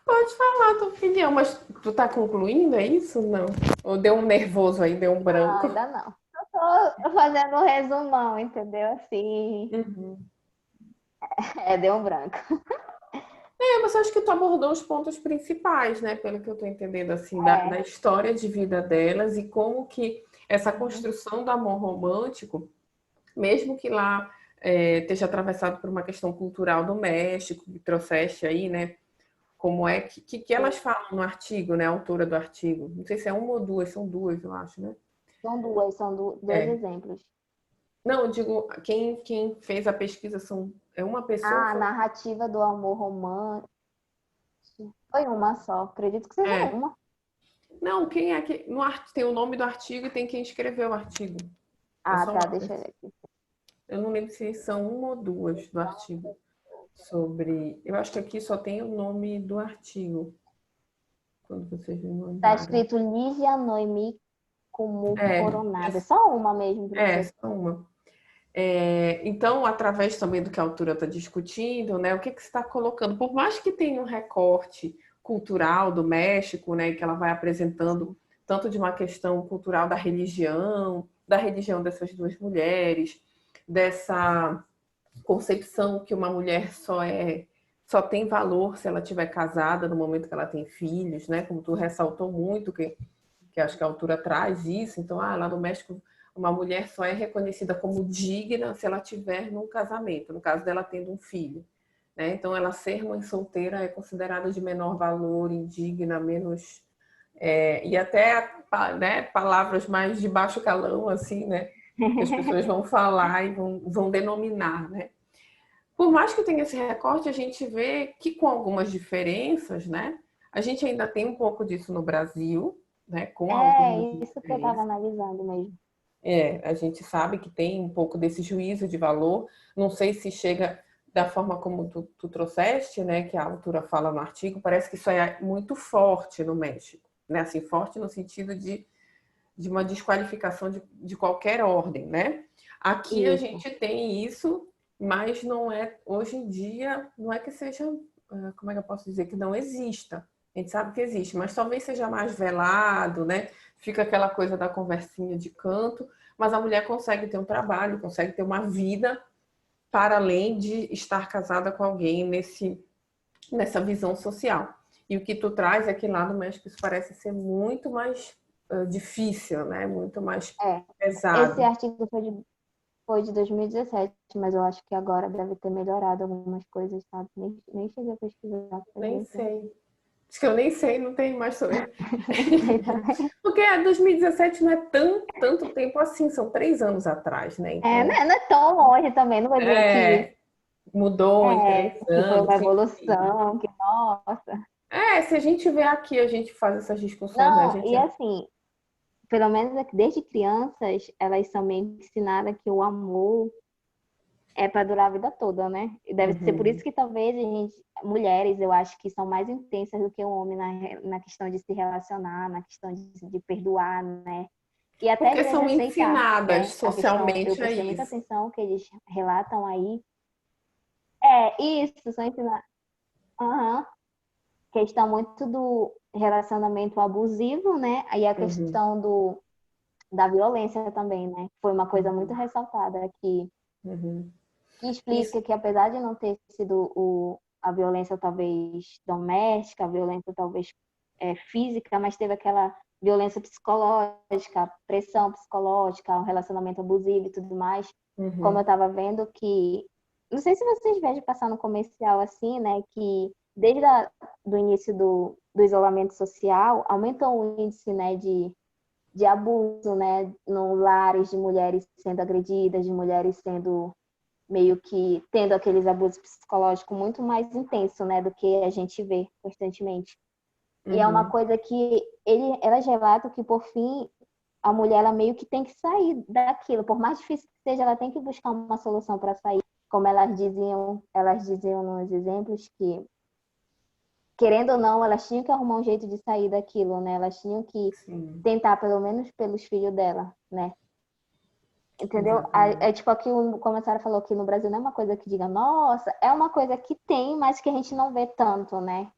Speaker 1: Pode falar a tua opinião, mas tu tá concluindo, é isso? Não. Ou deu um nervoso aí, deu um
Speaker 3: Não,
Speaker 1: branco?
Speaker 3: ainda não. Eu tô fazendo um resumão, entendeu? Assim,
Speaker 1: Uhum.
Speaker 3: deu um branco.
Speaker 1: É, mas eu acho que tu abordou os pontos principais, né? Pelo que eu tô entendendo, assim, da
Speaker 3: É.
Speaker 1: história de vida delas e como que essa
Speaker 3: Uhum.
Speaker 1: construção do amor romântico, mesmo que lá esteja atravessado por uma questão cultural do México, que trouxeste aí, né? Como é que elas falam no artigo, né? A autora do artigo. Não sei se é uma ou duas, são duas, eu acho, né?
Speaker 3: São dois
Speaker 1: É.
Speaker 3: exemplos.
Speaker 1: Não, eu digo, quem fez a pesquisa é uma pessoa.
Speaker 3: A narrativa do amor romântico foi uma só. Acredito que seja
Speaker 1: É.
Speaker 3: uma.
Speaker 1: Não, quem é que. Tem o nome do artigo e tem quem escreveu o artigo. É
Speaker 3: Ah,
Speaker 1: só
Speaker 3: tá,
Speaker 1: uma
Speaker 3: deixa eu
Speaker 1: pessoa.
Speaker 3: ver aqui.
Speaker 1: Eu não lembro se são uma ou duas do artigo. Sobre. Eu acho que aqui só tem o nome do artigo, quando vocês me
Speaker 3: Tá
Speaker 1: mandarem.
Speaker 3: escrito Lívia Noemi como
Speaker 1: É,
Speaker 3: Coronada. Só uma mesmo para você.
Speaker 1: só uma. Então, através também do que a autora está discutindo, né, o que você está colocando, por mais que tenha um recorte cultural do México, né, que ela vai apresentando tanto de uma questão cultural da religião dessas duas mulheres, dessa concepção que uma mulher só tem valor se ela tiver casada no momento que ela tem filhos, né, como tu ressaltou muito que acho que a autora traz isso. Então, lá no México, uma mulher só é reconhecida como digna se ela tiver num casamento, no caso dela tendo um filho. Né? Então, ela ser mãe solteira é considerada de menor valor, indigna, menos. E até, né, palavras mais de baixo calão, assim, né? Que as pessoas vão falar e vão denominar, né? Por mais que tenha esse recorte, a gente vê que com algumas diferenças, né? A gente ainda tem um pouco disso no Brasil, né? Com
Speaker 3: É
Speaker 1: algumas
Speaker 3: isso que eu estava
Speaker 1: diferenças.
Speaker 3: analisando mesmo.
Speaker 1: A gente sabe que tem um pouco desse juízo de valor. Não sei se chega da forma como tu trouxeste, né? Que a autora fala no artigo. Parece que isso é muito forte no México, né? Assim, forte no sentido de uma desqualificação de qualquer ordem, né? Aqui a
Speaker 3: Isso.
Speaker 1: gente tem isso, mas não é, hoje em dia, não é que seja, como é que eu posso dizer, que não exista. A gente sabe que existe, mas talvez seja mais velado, né? Fica aquela coisa da conversinha de canto, mas a mulher consegue ter um trabalho, consegue ter uma vida para além de estar casada com alguém nessa visão social. E o que tu traz é que lá no México isso parece ser muito mais difícil, né? Muito mais
Speaker 3: É. Esse
Speaker 1: pesado.
Speaker 3: artigo foi de 2017, mas eu acho que agora deve ter melhorado algumas coisas, sabe? Nem cheguei a pesquisar pra
Speaker 1: Nem
Speaker 3: ver.
Speaker 1: sei. Acho que eu nem sei, não tem mais sobre.
Speaker 3: Não sei também.
Speaker 1: Porque 2017 não é tanto tempo assim, são 3 anos atrás, né? Então,
Speaker 3: Não é tão longe também, não vou dizer que,
Speaker 1: mudou em três
Speaker 3: que foi uma
Speaker 1: anos, enfim.
Speaker 3: evolução, que nossa.
Speaker 1: Se a gente vê aqui, a gente faz essas discussões, né? A
Speaker 3: Não,
Speaker 1: gente.
Speaker 3: e assim, pelo menos desde crianças, elas são meio ensinadas que o amor é para durar a vida toda, né? E deve ser por
Speaker 1: Uhum.
Speaker 3: isso que talvez mulheres, eu acho que são mais intensas do que o homem na questão de se relacionar, na questão de perdoar, né? E até às
Speaker 1: Porque
Speaker 3: vezes
Speaker 1: são
Speaker 3: aceitar,
Speaker 1: ensinadas
Speaker 3: né? A questão, eu
Speaker 1: socialmente a
Speaker 3: prestei muita
Speaker 1: isso.
Speaker 3: atenção que eles relatam aí. Isso, são ensinados. Aham. questão muito do relacionamento abusivo, né? Aí a
Speaker 1: Uhum,
Speaker 3: questão da violência também, né? Foi uma coisa muito
Speaker 1: uhum,
Speaker 3: ressaltada aqui,
Speaker 1: uhum.
Speaker 3: que
Speaker 1: Isso.
Speaker 3: explica que apesar de não ter sido a violência talvez doméstica, a violência talvez física, mas teve aquela violência psicológica, pressão psicológica, um relacionamento abusivo e tudo mais. Como eu
Speaker 1: Uhum,
Speaker 3: estava vendo que, não sei se vocês veem passar no comercial assim, né, que desde do início do isolamento social, aumentou o índice, né, de abuso, né, no lares de mulheres sendo agredidas, de mulheres sendo meio que tendo aqueles abusos psicológicos muito mais intenso, né, do que a gente vê constantemente. E é uma
Speaker 1: uhum.
Speaker 3: coisa que elas relatam que, por fim, a mulher ela meio que tem que sair daquilo. Por mais difícil que seja, ela tem que buscar uma solução para sair. Como elas diziam nos exemplos que, querendo ou não, elas tinham que arrumar um jeito de sair daquilo, né? Elas tinham que
Speaker 1: Sim,
Speaker 3: tentar, pelo menos pelos filhos dela, né? Entendeu? É
Speaker 1: exatamente.
Speaker 3: tipo aqui, como a Sarah falou, que no Brasil não é uma coisa que diga, nossa, é uma coisa que tem, mas que a gente não vê tanto, né?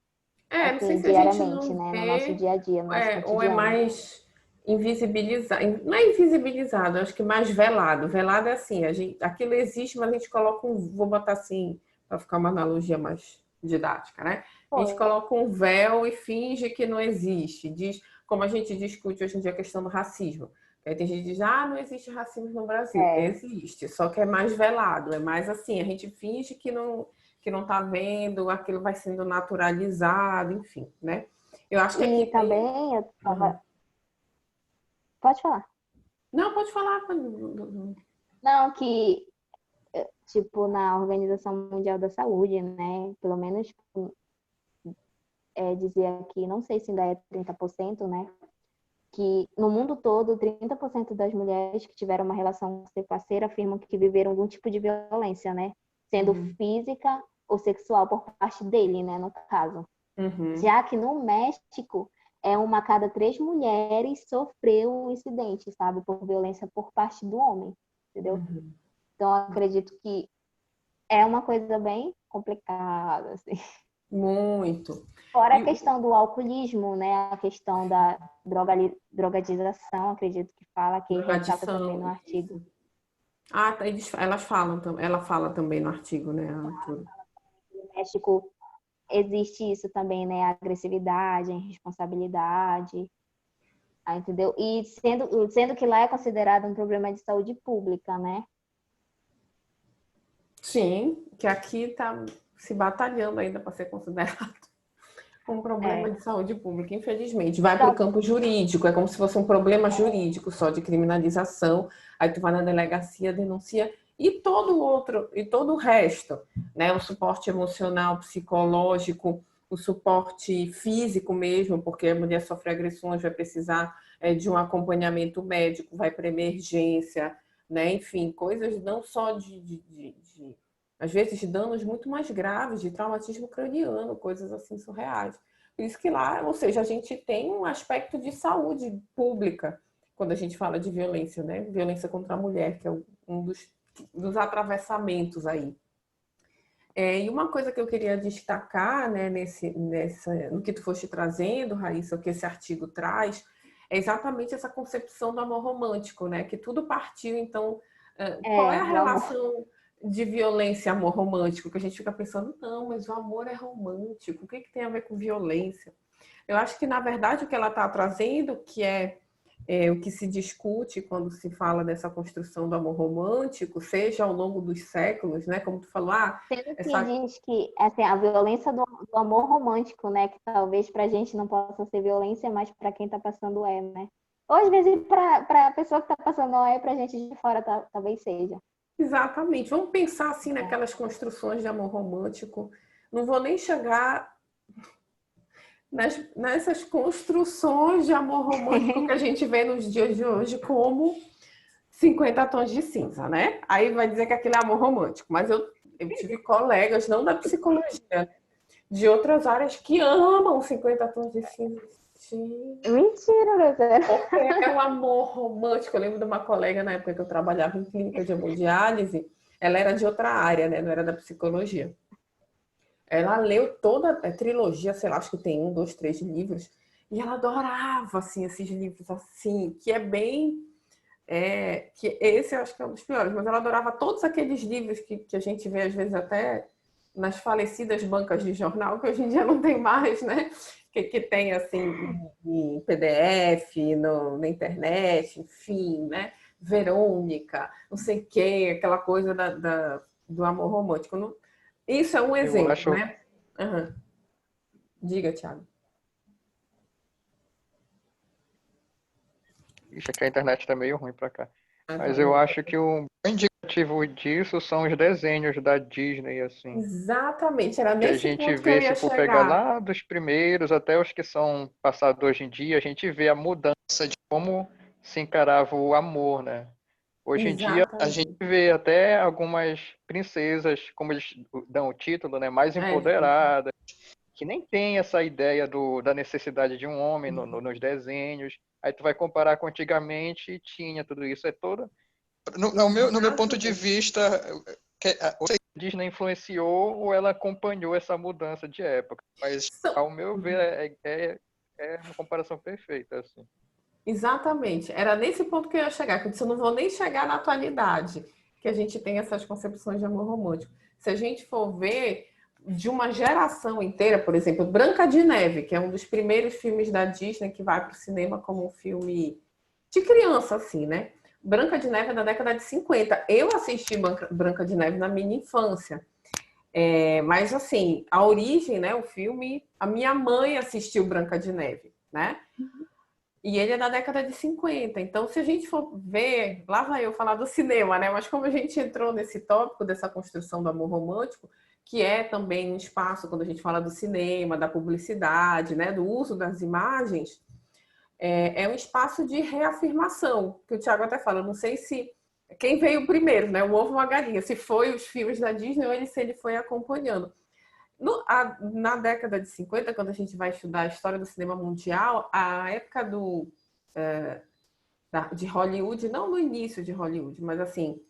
Speaker 1: Não sei
Speaker 3: Assim,
Speaker 1: se a gente
Speaker 3: diariamente,
Speaker 1: não
Speaker 3: né? No nosso
Speaker 1: vê,
Speaker 3: dia a dia, no nosso
Speaker 1: ou é
Speaker 3: cotidiano.
Speaker 1: mais invisibilizado, não é invisibilizado, acho que mais velado. Velado é assim, aquilo existe, mas a gente coloca vou botar assim, para ficar uma analogia mais didática, né? A gente
Speaker 3: Foi.
Speaker 1: coloca um véu e finge que não existe. Diz, como a gente discute hoje em dia a questão do racismo. Aí tem gente que diz, não existe racismo no Brasil.
Speaker 3: É.
Speaker 1: Existe, só que é mais velado, é mais assim, a gente finge que não está vendo, aquilo vai sendo naturalizado, enfim, né? Eu acho que aqui
Speaker 3: E
Speaker 1: tem.
Speaker 3: também eu
Speaker 1: Uhum.
Speaker 3: tava. Pode falar.
Speaker 1: Não, pode falar.
Speaker 3: Não, que, tipo, na Organização Mundial da Saúde, né? Pelo menos dizia que, não sei se ainda é 30%, né? Que no mundo todo, 30% das mulheres que tiveram uma relação com seu parceiro afirmam que viveram algum tipo de violência, né? Sendo
Speaker 1: Uhum.
Speaker 3: física ou sexual por parte dele, né? No caso.
Speaker 1: Uhum.
Speaker 3: Já que no México, uma a cada 3 mulheres sofreu um incidente, sabe? Por violência por parte do homem, entendeu?
Speaker 1: Uhum.
Speaker 3: Então, eu acredito que é uma coisa bem complicada, assim.
Speaker 1: Muito.
Speaker 3: Fora a
Speaker 1: E
Speaker 3: questão do alcoolismo, né? A questão da drogadização, acredito que fala, que ressalta também no
Speaker 1: drogadição,
Speaker 3: artigo.
Speaker 1: isso. Ah, tá, elas falam, ela fala também no artigo, né, a autora.
Speaker 3: No México existe isso também, né? A agressividade, a irresponsabilidade, entendeu? E sendo que lá é considerado um problema de saúde pública, né?
Speaker 1: Sim, que aqui está se batalhando ainda para ser considerado um problema
Speaker 3: É.
Speaker 1: de saúde pública, infelizmente. Vai para o
Speaker 3: Então,
Speaker 1: campo jurídico, é como se fosse um problema jurídico só de criminalização. Aí tu vai na delegacia, denuncia e todo o resto, né? O suporte emocional, psicológico, o suporte físico mesmo, porque a mulher sofre agressões, vai precisar de um acompanhamento médico, vai para emergência, né? Enfim, coisas não só às vezes danos muito mais graves, de traumatismo craniano, coisas assim surreais. Por isso que lá, ou seja, a gente tem um aspecto de saúde pública quando a gente fala de violência, né? Violência contra a mulher, que é um dos atravessamentos aí. E uma coisa que eu queria destacar, né, no que tu foste trazendo, Raíssa, o que esse artigo traz, é exatamente essa concepção do amor romântico, né? Que tudo partiu, então, qual é a
Speaker 3: do amor.
Speaker 1: relação de violência e amor romântico? Que a gente fica pensando, não, mas o amor é romântico, o que tem a ver com violência? Eu acho que, na verdade, o que ela está trazendo, que é o que se discute quando se fala dessa construção do amor romântico, seja ao longo dos séculos, né? Como tu falou,
Speaker 3: Sendo que
Speaker 1: essa.
Speaker 3: diz que assim, a violência do amor romântico, né? Que talvez pra gente não possa ser violência, mas pra quem tá passando né? Ou às vezes pra pessoa que tá passando pra gente de fora talvez seja.
Speaker 1: Exatamente. Vamos pensar assim naquelas construções de amor romântico. Não vou nem chegar nessas construções de amor romântico que a gente vê nos dias de hoje como 50 tons de cinza, né? Aí vai dizer que aquilo é amor romântico. Mas eu tive colegas, não da psicologia, de outras áreas que amam 50 tons de cinza. Gente,
Speaker 3: Mentira, Luzera.
Speaker 1: é um amor romântico. Eu lembro de uma colega na época que eu trabalhava em clínica de hemodiálise, ela era de outra área, né? Não era da psicologia. Ela leu toda a trilogia, sei lá, acho que tem 1, 2, 3 livros, e ela adorava, assim, esses livros, assim, que é bem... que esse eu acho que é um dos piores, mas ela adorava todos aqueles livros que a gente vê, às vezes, até nas falecidas bancas de jornal, que hoje em dia não tem mais, né? Que tem, assim, em PDF, na internet, enfim, né? Verônica, não sei o quê, aquela coisa do amor romântico. Isso é um
Speaker 2: Eu
Speaker 1: exemplo,
Speaker 2: acho,
Speaker 1: né? Uhum. Diga, Thiago.
Speaker 2: ixi, aqui a internet tá meio ruim pra cá.
Speaker 1: Ah, tá
Speaker 2: Mas eu
Speaker 1: bom.
Speaker 2: acho que o indicativo disso são os desenhos da Disney, assim.
Speaker 1: Exatamente, era
Speaker 2: Que a
Speaker 1: nesse
Speaker 2: gente
Speaker 1: ponto que eu
Speaker 2: vê,
Speaker 1: ia
Speaker 2: se for pegar
Speaker 1: chegar.
Speaker 2: lá dos primeiros até os que são passados hoje em dia, a gente vê a mudança de como se encarava o amor, né? Hoje em dia a gente
Speaker 1: Exatamente.
Speaker 2: vê até algumas princesas, como eles dão o título, né, mais
Speaker 1: É difícil.
Speaker 2: empoderadas, que nem tem essa ideia da necessidade de um homem nos desenhos. Aí tu vai comparar com antigamente e tinha tudo isso. É toda. No meu ponto de
Speaker 1: Exatamente.
Speaker 2: vista, a Disney influenciou ou ela acompanhou essa mudança de época. Mas,
Speaker 1: São-
Speaker 2: ao meu ver, é uma comparação perfeita, assim.
Speaker 1: Exatamente. Era nesse ponto que eu ia chegar, que eu disse, eu não vou nem chegar na atualidade, que a gente tem essas concepções de amor romântico. Se a gente for ver de uma geração inteira, por exemplo, Branca de Neve, que é um dos primeiros filmes da Disney que vai para o cinema como um filme de criança, assim, né? Branca de Neve é da década de 50. Eu assisti Branca de Neve na minha infância. Mas, assim, a origem, né? O filme, a minha mãe assistiu Branca de Neve, né? E ele é da década de 50. Então, se a gente for ver, lá vai eu falar do cinema, né? Mas como a gente entrou nesse tópico dessa construção do amor romântico, que é também um espaço, quando a gente fala do cinema, da publicidade, né? Do uso das imagens, é um espaço de reafirmação, que o Thiago até fala, não sei se quem veio primeiro, né? O ovo ou a galinha, se foi os filmes da Disney ou se ele foi acompanhando. Na década de 50, quando a gente vai estudar a história do cinema mundial, a época de Hollywood, não no início de Hollywood, mas assim,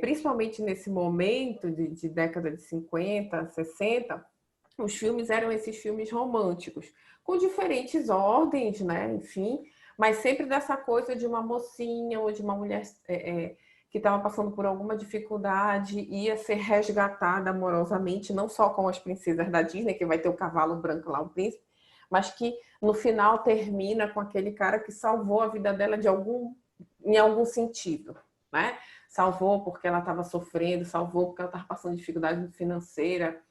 Speaker 1: principalmente nesse momento de década de 50, 60, os filmes eram esses filmes românticos, com diferentes ordens, né? Enfim, mas sempre dessa coisa de uma mocinha ou de uma mulher que estava passando por alguma dificuldade, ia ser resgatada amorosamente, não só com as princesas da Disney, que vai ter o cavalo branco lá, o príncipe, mas que no final termina com aquele cara que salvou a vida dela em algum sentido, né? Salvou porque ela estava sofrendo, salvou porque ela estava passando dificuldade financeira,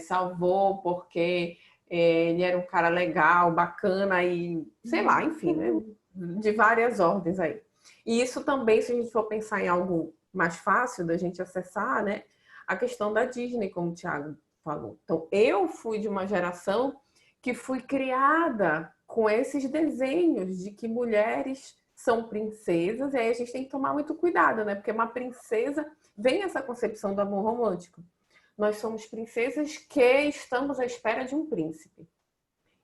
Speaker 1: salvou porque ele era um cara legal, bacana e, sei lá, enfim, né? De várias ordens aí. E isso também, se a gente for pensar em algo mais fácil da gente acessar, né? A questão da Disney, como o Thiago falou. Então, eu fui de uma geração que fui criada com esses desenhos de que mulheres são princesas, e aí a gente tem que tomar muito cuidado, né? Porque uma princesa vem essa concepção do amor romântico. Nós somos princesas que estamos à espera de um príncipe.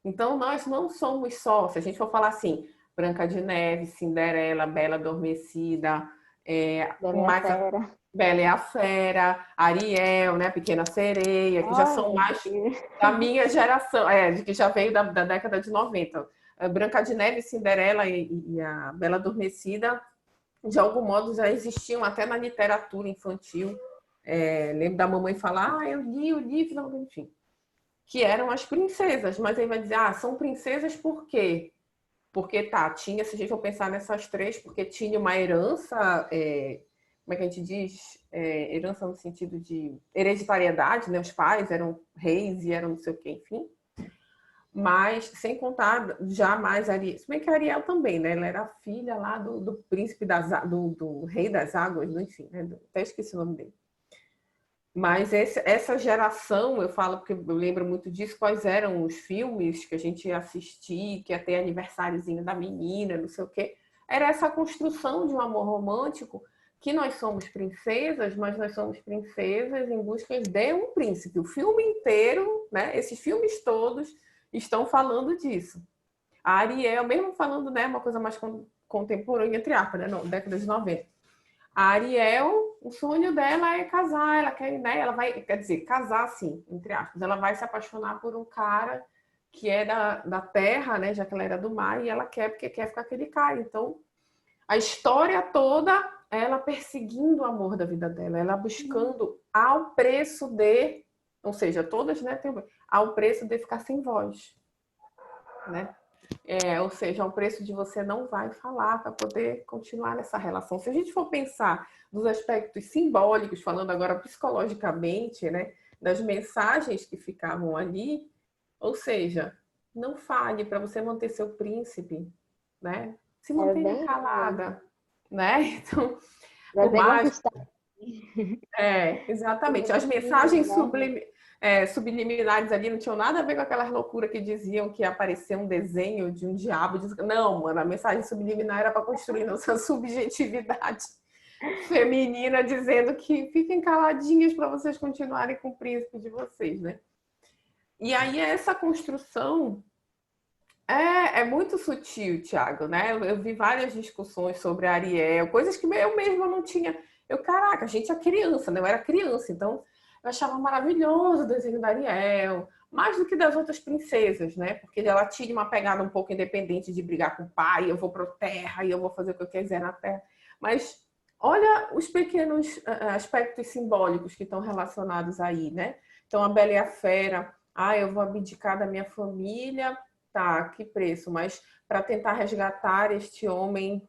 Speaker 1: Então, nós não somos só, se a gente for falar assim, Branca de Neve, Cinderela, Bela Adormecida,
Speaker 3: Bela e a
Speaker 1: mais
Speaker 3: Fera.
Speaker 1: Bela e a Fera, Ariel, né, Pequena Sereia, que já
Speaker 3: Ai,
Speaker 1: são
Speaker 3: meu
Speaker 1: mais
Speaker 3: Deus.
Speaker 1: da minha geração, de que já veio da década de 90. Branca de Neve, Cinderela e a Bela Adormecida, de algum modo, já existiam até na literatura infantil. Lembro da mamãe falar, eu li o livro, enfim. Que eram as princesas, mas aí vai dizer, são princesas por quê? Porque tinha, se a gente for pensar nessas três, porque tinha uma herança, como é que a gente diz? Herança no sentido de hereditariedade, né? Os pais eram reis e eram não sei o quê, enfim. Mas, sem contar, jamais Ariel. Se bem que Ariel também, né? Ela era filha lá do príncipe do rei das águas, enfim, né? Até esqueci o nome dele. Mas essa geração, eu falo porque eu lembro muito disso, quais eram os filmes que a gente ia assistir, que ia ter aniversáriozinho da menina, não sei o quê. Era essa construção de um amor romântico, que nós somos princesas, mas nós somos princesas em busca de um príncipe. O filme inteiro, né, esses filmes todos estão falando disso. A Ariel, mesmo falando, né, uma coisa mais contemporânea, entre aspas, né, década de 90. A Ariel, O sonho dela é casar, ela quer, né? Ela vai, quer dizer, casar assim, entre aspas. Ela vai se apaixonar por um cara que é da terra, né? Já que ela era do mar, e ela quer porque quer ficar com aquele cara. Então, a história toda é ela perseguindo o amor da vida dela, ela buscando ao preço de, ou seja, todas, né, ao preço de ficar sem voz, né? Ou seja, ao preço de você não vai falar para poder continuar nessa relação. Se a gente for pensar nos aspectos simbólicos, falando agora psicologicamente, né, das mensagens que ficavam ali, ou seja, não fale para você manter seu príncipe, né? Se mantenha calada, né? Então, por mais... exatamente. As mensagens subliminares ali não tinham nada a ver com aquelas loucuras que diziam que ia aparecer um desenho de um diabo. Não, mano, a mensagem subliminar era para construir nossa subjetividade feminina, dizendo que fiquem caladinhas para vocês continuarem com o príncipe de vocês, né? E aí essa construção é muito sutil, Thiago, né? Eu vi várias discussões sobre a Ariel, coisas que eu mesma não tinha. Caraca, a gente é criança, né? Eu era criança, então eu achava maravilhoso o desenho da Ariel, mais do que das outras princesas, né? Porque ela tinha uma pegada um pouco independente de brigar com o pai, eu vou para a terra e eu vou fazer o que eu quiser na terra. Mas olha os pequenos aspectos simbólicos que estão relacionados aí, né? Então, a Bela e a Fera, eu vou abdicar da minha família, tá, que preço, mas para tentar resgatar este homem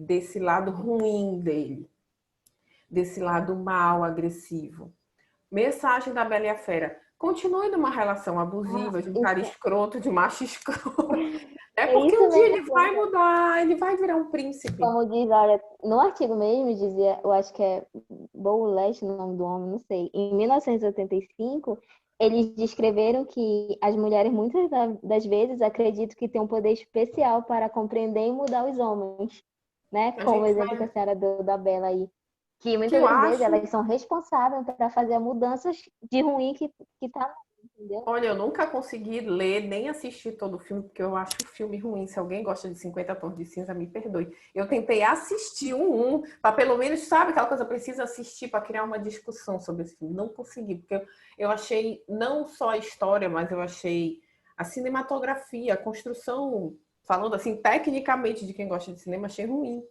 Speaker 1: desse lado ruim dele, desse lado mal, agressivo. Mensagem da Bela e a Fera: continue numa relação abusiva, de um cara escroto, de macho escroto. Porque um dia ele vai mudar, ele vai virar um príncipe.
Speaker 3: Como diz, olha, no artigo mesmo dizia, eu acho que é Bowlett o nome do homem, não sei. Em 1985, eles descreveram que as mulheres muitas das vezes acreditam que têm um poder especial para compreender e mudar os homens, né? Como o exemplo que a senhora deu da Bela aí. Que muitas vezes elas são responsáveis para fazer mudanças de ruim que tá, entendeu?
Speaker 1: Olha, eu nunca consegui ler nem assistir todo o filme, porque eu acho o filme ruim. Se alguém gosta de 50 Tons de Cinza, me perdoe. Eu tentei assistir para pelo menos, sabe, aquela coisa, precisa assistir para criar uma discussão sobre esse filme. Não consegui, porque eu achei não só a história, mas eu achei a cinematografia, a construção, falando assim, tecnicamente de quem gosta de cinema, achei ruim.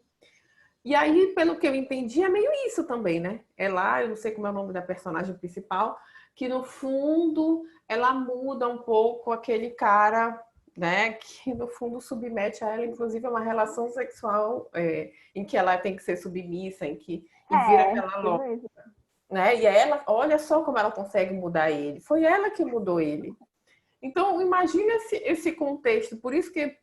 Speaker 1: E aí, pelo que eu entendi, é meio isso também, né? Lá, eu não sei como é o nome da personagem principal, que no fundo ela muda um pouco aquele cara, né? Que no fundo submete a ela, inclusive, a uma relação sexual em que ela tem que ser submissa, e vira aquela louca, né? E ela, olha só como ela consegue mudar ele. Foi ela que mudou ele. Então, imagina esse contexto. Por isso que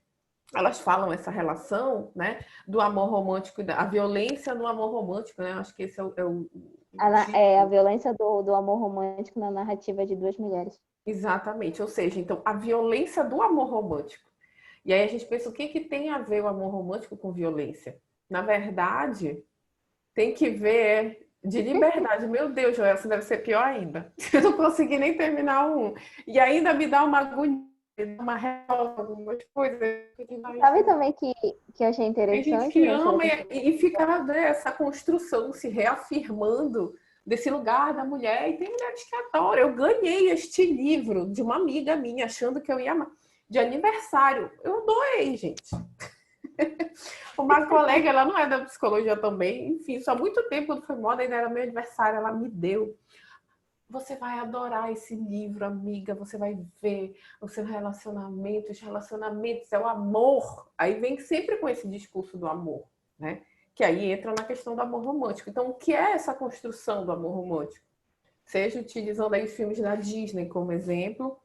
Speaker 1: elas falam essa relação, né, do amor romântico, a violência do amor romântico, né? Acho que esse
Speaker 3: a violência do amor romântico na narrativa de duas mulheres.
Speaker 1: Exatamente, ou seja, então a violência do amor romântico. E aí a gente pensa, o que tem a ver o amor romântico com violência? Na verdade, tem que ver de liberdade. Meu Deus, Joel, isso deve ser pior ainda. Eu não consegui nem terminar um. E ainda me dá uma agonia, uma raiva, algumas coisas.
Speaker 3: Sabe também que eu achei interessante?
Speaker 1: Tem gente que ama e fica essa construção se reafirmando desse lugar da mulher. E tem mulheres que adoram. Eu ganhei este livro de uma amiga minha, achando que eu ia amar, de aniversário. Eu adorei, gente. Uma colega, ela não é da psicologia também. Enfim, só há muito tempo, quando foi moda, ainda era meu aniversário, ela me deu. Você vai adorar esse livro, amiga. Você vai ver o seu relacionamento. Os relacionamentos é o amor. Aí vem sempre com esse discurso do amor, né? Que aí entra na questão do amor romântico. Então, o que é essa construção do amor romântico? Seja utilizando aí os filmes da Disney como exemplo,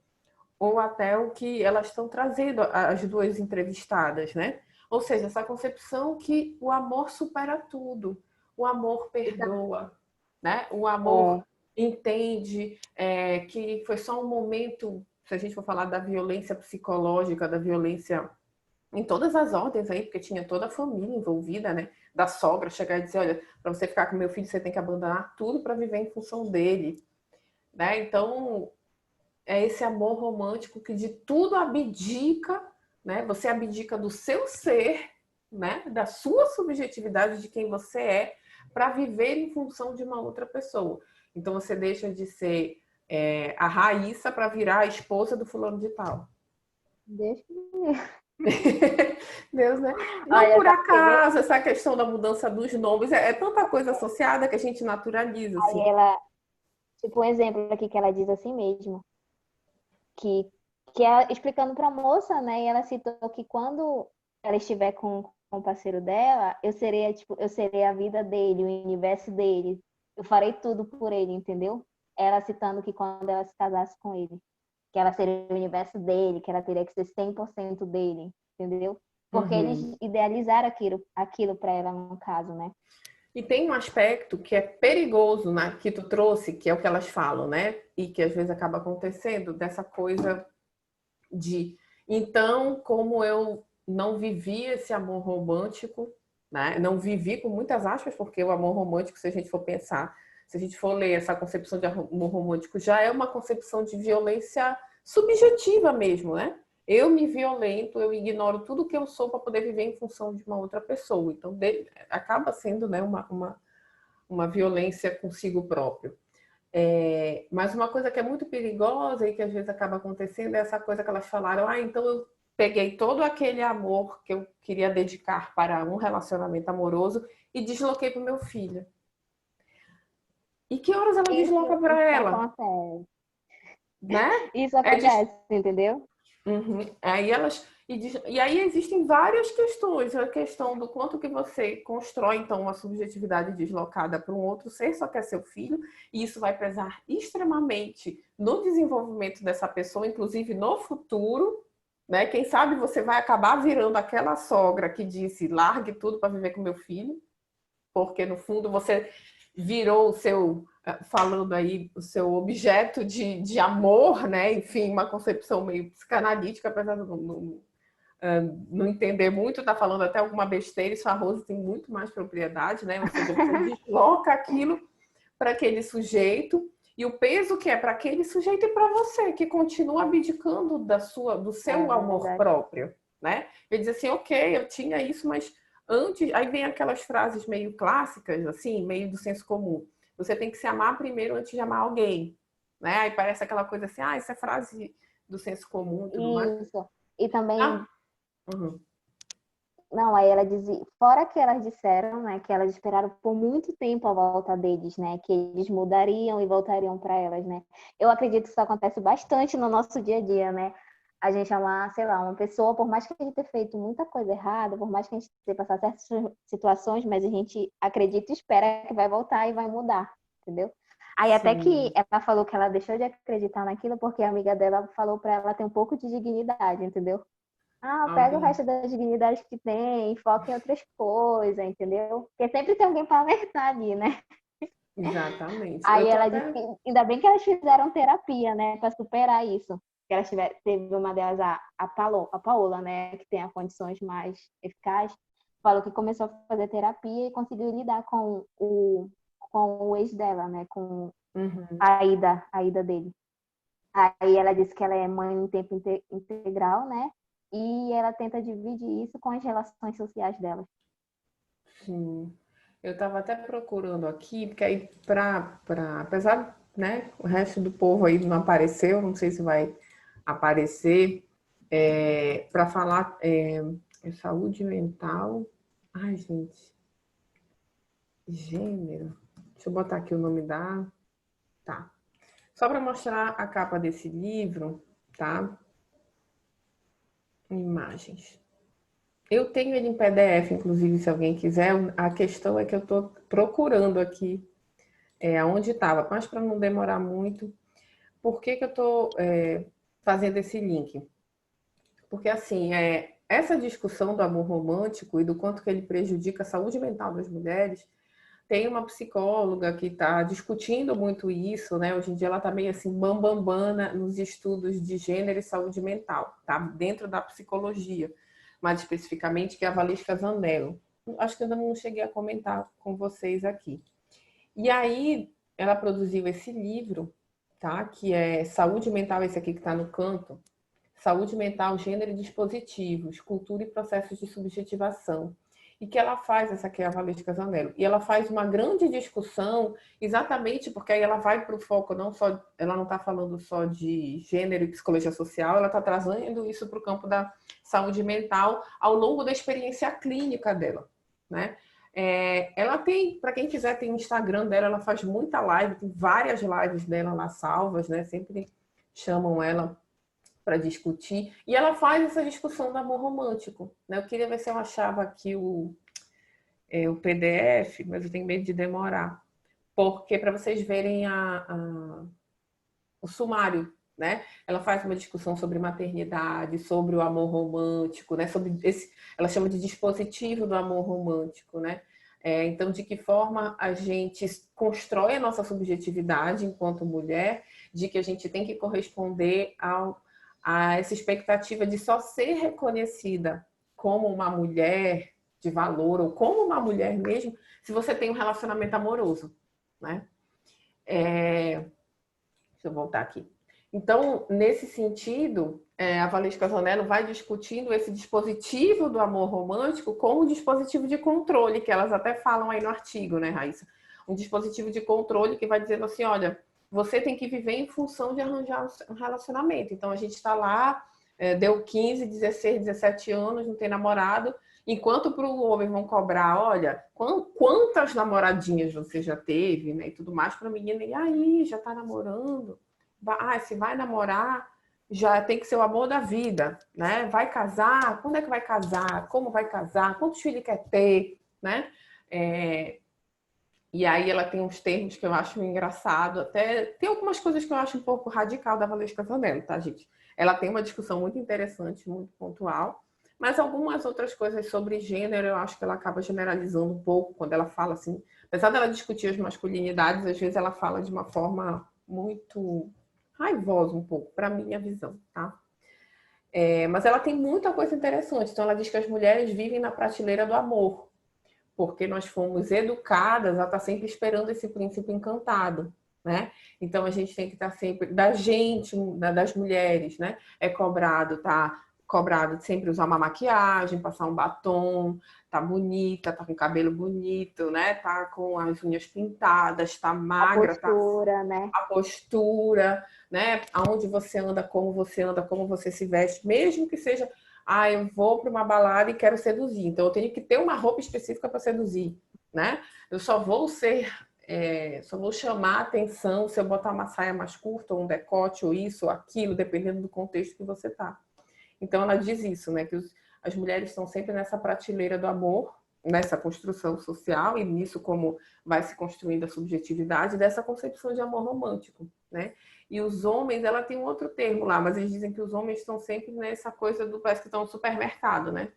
Speaker 1: ou até o que elas estão trazendo, as duas entrevistadas, né? Ou seja, essa concepção que o amor supera tudo. O amor perdoa, né? O amor entende que foi só um momento, se a gente for falar da violência psicológica, da violência em todas as ordens aí, porque tinha toda a família envolvida, né? Da sogra chegar e dizer, olha, para você ficar com meu filho, você tem que abandonar tudo para viver em função dele, né? Então, é esse amor romântico que de tudo abdica, né? Você abdica do seu ser, né? Da sua subjetividade, de quem você é, para viver em função de uma outra pessoa. Então você deixa de ser a Raíssa para virar a esposa do fulano de tal.
Speaker 3: Deixa
Speaker 1: Deus, né? Não
Speaker 3: Olha,
Speaker 1: por acaso, essa questão da mudança dos nomes, é tanta coisa associada que a gente naturaliza, assim.
Speaker 3: aí ela, tipo, um exemplo aqui que ela diz assim mesmo, que, que ela, explicando para a moça, né, e ela citou que quando ela estiver com o parceiro dela, eu serei a vida dele, o universo dele, eu farei tudo por ele, entendeu? Ela citando que quando ela se casasse com ele, que ela seria o universo dele, que ela teria que ser 100% dele, entendeu? Porque eles idealizaram aquilo para ela no caso, né?
Speaker 1: E tem um aspecto que é perigoso, né, que tu trouxe, que é o que elas falam, né? E que às vezes acaba acontecendo, dessa coisa de então, como eu não vivi esse amor romântico, né? Não vivi com muitas aspas, porque o amor romântico, se a gente for pensar, se a gente for ler essa concepção de amor romântico, já é uma concepção de violência subjetiva mesmo, né? Eu me violento, eu ignoro tudo que eu sou para poder viver em função de uma outra pessoa. Então, acaba sendo, né, uma violência consigo próprio. Mas uma coisa que é muito perigosa e que às vezes acaba acontecendo é essa coisa que elas falaram, então eu peguei todo aquele amor que eu queria dedicar para um relacionamento amoroso e desloquei para o meu filho. E que horas ela desloca para ela?
Speaker 3: Acontece.
Speaker 1: Né?
Speaker 3: Isso acontece, entendeu?
Speaker 1: Aí elas e aí existem várias questões, a questão do quanto que você constrói então uma subjetividade deslocada para um outro ser, só que é seu filho, e isso vai pesar extremamente no desenvolvimento dessa pessoa, inclusive no futuro, né? Quem sabe você vai acabar virando aquela sogra que disse: "Largue tudo para viver com meu filho", porque no fundo você virou o seu, falando aí, o seu objeto de amor, né? Enfim, uma concepção meio psicanalítica, apesar de não entender muito, tá falando até alguma besteira, isso a Rose tem muito mais propriedade, né? Ou seja, você desloca aquilo para aquele sujeito e o peso que é para aquele sujeito e para você, que continua abdicando do seu amor próprio, né? Ele diz assim, ok, eu tinha isso, mas antes... Aí vem aquelas frases meio clássicas, assim, meio do senso comum. Você tem que se amar primeiro antes de amar alguém, né? Aí parece aquela coisa assim, isso é frase do senso comum e tudo mais.
Speaker 3: Isso. E também...
Speaker 1: Uhum.
Speaker 3: Não, aí ela dizia, fora que elas disseram, né, que elas esperaram por muito tempo a volta deles, né, que eles mudariam e voltariam para elas, né. Eu acredito que isso acontece bastante no nosso dia a dia, né. A gente amar, sei lá, uma pessoa, por mais que a gente tenha feito muita coisa errada, por mais que a gente tenha passado certas situações, mas a gente acredita e espera que vai voltar e vai mudar, entendeu? Aí até que ela falou que ela deixou de acreditar naquilo porque a amiga dela falou para ela ter um pouco de dignidade, entendeu? Pega o resto das dignidades que tem, foca em outras coisas, entendeu? Porque sempre tem alguém para alertar ali, né?
Speaker 1: Exatamente.
Speaker 3: Aí ela disse que ainda bem que elas fizeram terapia, né, para superar isso. Que elas teve uma delas, a Paola, né, que tem as condições mais eficazes, falou que começou a fazer terapia e conseguiu lidar com o ex dela, né, com a ida dele. Aí ela disse que ela é mãe em tempo integral, né? E ela tenta dividir isso com as relações sociais dela.
Speaker 1: Sim. Eu estava até procurando aqui, porque aí apesar, né, o resto do povo aí não apareceu, não sei se vai aparecer, para falar saúde mental. Ai, gente, gênero. Deixa eu botar aqui o nome da. Tá. Só para mostrar a capa desse livro, tá? Imagens. Eu tenho ele em PDF, inclusive, se alguém quiser. A questão é que eu estou procurando aqui onde estava, mas para não demorar muito. Por que eu estou fazendo esse link? Porque, assim, essa discussão do amor romântico e do quanto que ele prejudica a saúde mental das mulheres, tem uma psicóloga que está discutindo muito isso, né? Hoje em dia ela está meio assim, bambambana nos estudos de gênero e saúde mental, tá? Dentro da psicologia, mais especificamente, que é a Valesca Zanello. Acho que eu ainda não cheguei a comentar com vocês aqui. E aí, ela produziu esse livro, tá? Que é Saúde Mental, esse aqui que está no canto. Saúde Mental, Gênero e Dispositivos, Cultura e Processos de Subjetivação. e que ela faz, essa aqui é a Valesca Zanello, e ela faz uma grande discussão, exatamente porque aí ela vai para o foco, não só, ela não está falando só de gênero e psicologia social, ela está trazendo isso para o campo da saúde mental ao longo da experiência clínica dela, né? Ela tem, para quem quiser, tem o Instagram dela, ela faz muita live, tem várias lives dela lá salvas, né? Sempre chamam ela para discutir, e ela faz essa discussão do amor romântico, né? Eu queria ver se eu achava aqui o PDF, mas eu tenho medo de demorar, porque para vocês verem o sumário, né? Ela faz uma discussão sobre maternidade, sobre o amor romântico, né? Sobre ela chama de dispositivo do amor romântico, né? Então, de que forma a gente constrói a nossa subjetividade enquanto mulher, de que a gente tem que corresponder a essa expectativa de só ser reconhecida como uma mulher de valor, ou como uma mulher mesmo, se você tem um relacionamento amoroso, né? Deixa eu voltar aqui. Então, nesse sentido, a Valesca Zanello vai discutindo esse dispositivo do amor romântico como um dispositivo de controle, que elas até falam aí no artigo, né, Raíssa? Um dispositivo de controle que vai dizendo assim, olha, você tem que viver em função de arranjar um relacionamento. Então, a gente está lá, deu 15, 16, 17 anos, não tem namorado, enquanto para o homem vão cobrar, olha, quantas namoradinhas você já teve, né, e tudo mais, para a menina, e aí, já está namorando? Se vai namorar, já tem que ser o amor da vida, né? Vai casar? Quando é que vai casar? Como vai casar? Quantos filhos quer ter, né? E aí ela tem uns termos que eu acho engraçado, até tem algumas coisas que eu acho um pouco radical da Valesca Zanello, tá, gente? Ela tem uma discussão muito interessante, muito pontual, mas algumas outras coisas sobre gênero eu acho que ela acaba generalizando um pouco quando ela fala assim, apesar dela discutir as masculinidades, às vezes ela fala de uma forma muito raivosa um pouco, para minha visão, tá? Mas ela tem muita coisa interessante. Então ela diz que as mulheres vivem na prateleira do amor, porque nós fomos educadas a estar sempre esperando esse príncipe encantado, né? Então a gente tem que estar sempre, da gente, das mulheres, né? É cobrado, tá? Cobrado de sempre usar uma maquiagem, passar um batom, tá bonita, tá com cabelo bonito, né? Tá com as unhas pintadas, tá magra,
Speaker 3: a postura, né?
Speaker 1: A postura, né? Aonde você anda, como você se veste, mesmo que seja, eu vou para uma balada e quero seduzir, então eu tenho que ter uma roupa específica para seduzir, né? Eu só vou chamar a atenção se eu botar uma saia mais curta, ou um decote, ou isso, ou aquilo, dependendo do contexto que você tá. Então ela diz isso, né? Que as mulheres estão sempre nessa prateleira do amor, nessa construção social, e nisso como vai se construindo a subjetividade dessa concepção de amor romântico, né? E os homens, ela tem um outro termo lá, mas eles dizem que os homens estão sempre nessa coisa do, parece que estão no supermercado, né?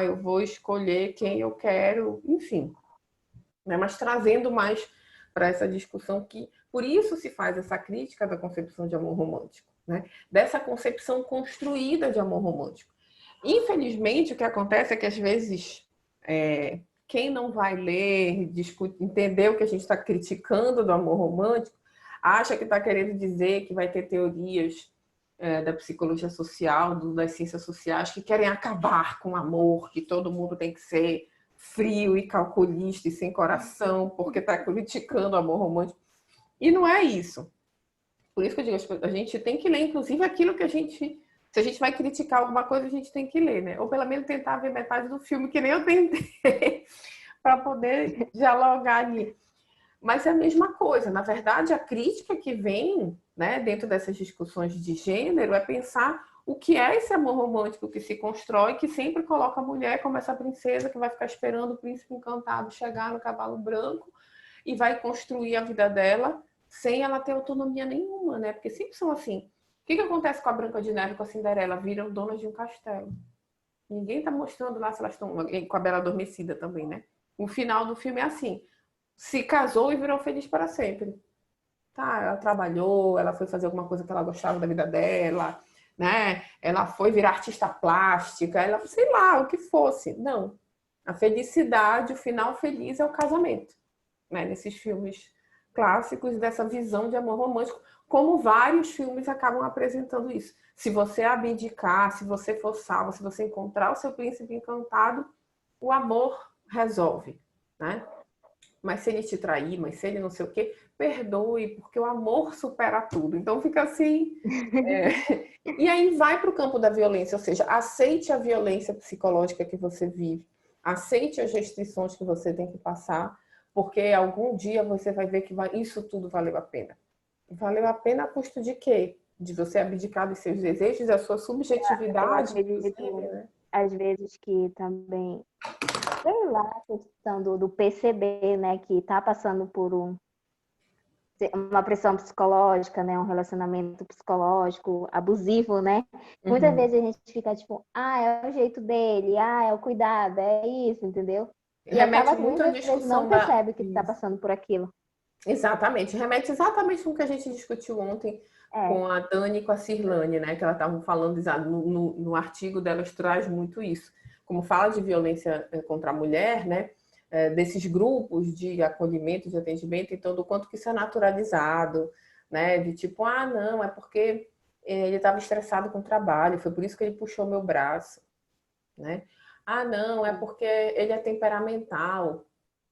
Speaker 1: Eu vou escolher quem eu quero, enfim. Né? Mas trazendo mais para essa discussão que, por isso se faz essa crítica da concepção de amor romântico, né? Dessa concepção construída de amor romântico. Infelizmente, o que acontece é que às vezes quem não vai ler, entender o que a gente está criticando do amor romântico, acha que está querendo dizer que vai ter teorias da psicologia social, das ciências sociais, que querem acabar com o amor, que todo mundo tem que ser frio e calculista e sem coração, porque está criticando o amor romântico. E não é isso. Por isso que eu digo, a gente tem que ler, inclusive, aquilo que a gente... Se a gente vai criticar alguma coisa, a gente tem que ler, né? Ou pelo menos tentar ver metade do filme, que nem eu tentei, para poder dialogar ali. Mas é a mesma coisa. Na verdade, a crítica que vem, né, dentro dessas discussões de gênero é pensar o que é esse amor romântico que se constrói, que sempre coloca a mulher como essa princesa que vai ficar esperando o príncipe encantado chegar no cavalo branco e vai construir a vida dela sem ela ter autonomia nenhuma, né? Porque sempre são assim. O que acontece com a Branca de Neve e com a Cinderela? Viram donas de um castelo. Ninguém está mostrando lá se elas estão... Com a Bela Adormecida também, né? O final do filme é assim. Se casou e virou feliz para sempre. Tá, ela trabalhou, ela foi fazer alguma coisa que ela gostava da vida dela, né? Ela foi virar artista plástica, ela, sei lá, o que fosse. Não. A felicidade, o final feliz é o casamento, né? Nesses filmes clássicos dessa visão de amor romântico, como vários filmes acabam apresentando isso. Se você abdicar, se você for salvo, se você encontrar o seu príncipe encantado, o amor resolve, né? Mas se ele te trair, mas se ele não sei o quê, perdoe, porque o amor supera tudo. Então fica assim. E aí vai para o campo da violência, ou seja, aceite a violência psicológica que você vive, aceite as restrições que você tem que passar, porque algum dia você vai ver que isso tudo valeu a pena. Valeu a pena a custo de quê? De você abdicar dos seus desejos, da sua subjetividade, né?
Speaker 3: Às vezes que também, sei lá, a questão do PCB, né, que está passando por uma pressão psicológica, né, um relacionamento psicológico abusivo, né? Muitas vezes a gente fica tipo, é o jeito dele, é o cuidado, é isso, entendeu? E
Speaker 1: remete
Speaker 3: acaba
Speaker 1: muito à
Speaker 3: muitas vezes não
Speaker 1: discussão
Speaker 3: percebe que está passando por aquilo.
Speaker 1: Exatamente, remete exatamente com o que a gente discutiu ontem com a Dani e com a Cirlane, né? Que elas estavam falando no artigo delas, traz muito isso. Como fala de violência contra a mulher, né? Desses grupos de acolhimento, de atendimento, então do quanto que isso é naturalizado, né? De tipo, não, é porque ele estava estressado com o trabalho, foi por isso que ele puxou meu braço, né? Não, é porque ele é temperamental,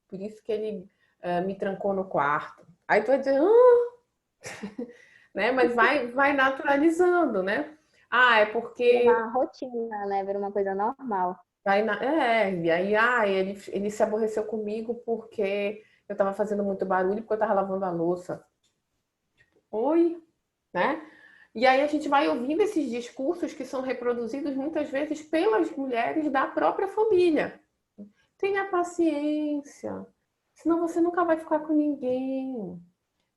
Speaker 1: por isso que ele me trancou no quarto. Aí tu vai dizer, né? Mas vai naturalizando, né? É porque...
Speaker 3: Vira uma rotina, né? Vira uma coisa normal.
Speaker 1: E aí, ele se aborreceu comigo porque eu estava fazendo muito barulho, porque eu estava lavando a louça. Oi? Né? E aí a gente vai ouvindo esses discursos que são reproduzidos muitas vezes pelas mulheres da própria família. Tenha paciência, senão você nunca vai ficar com ninguém.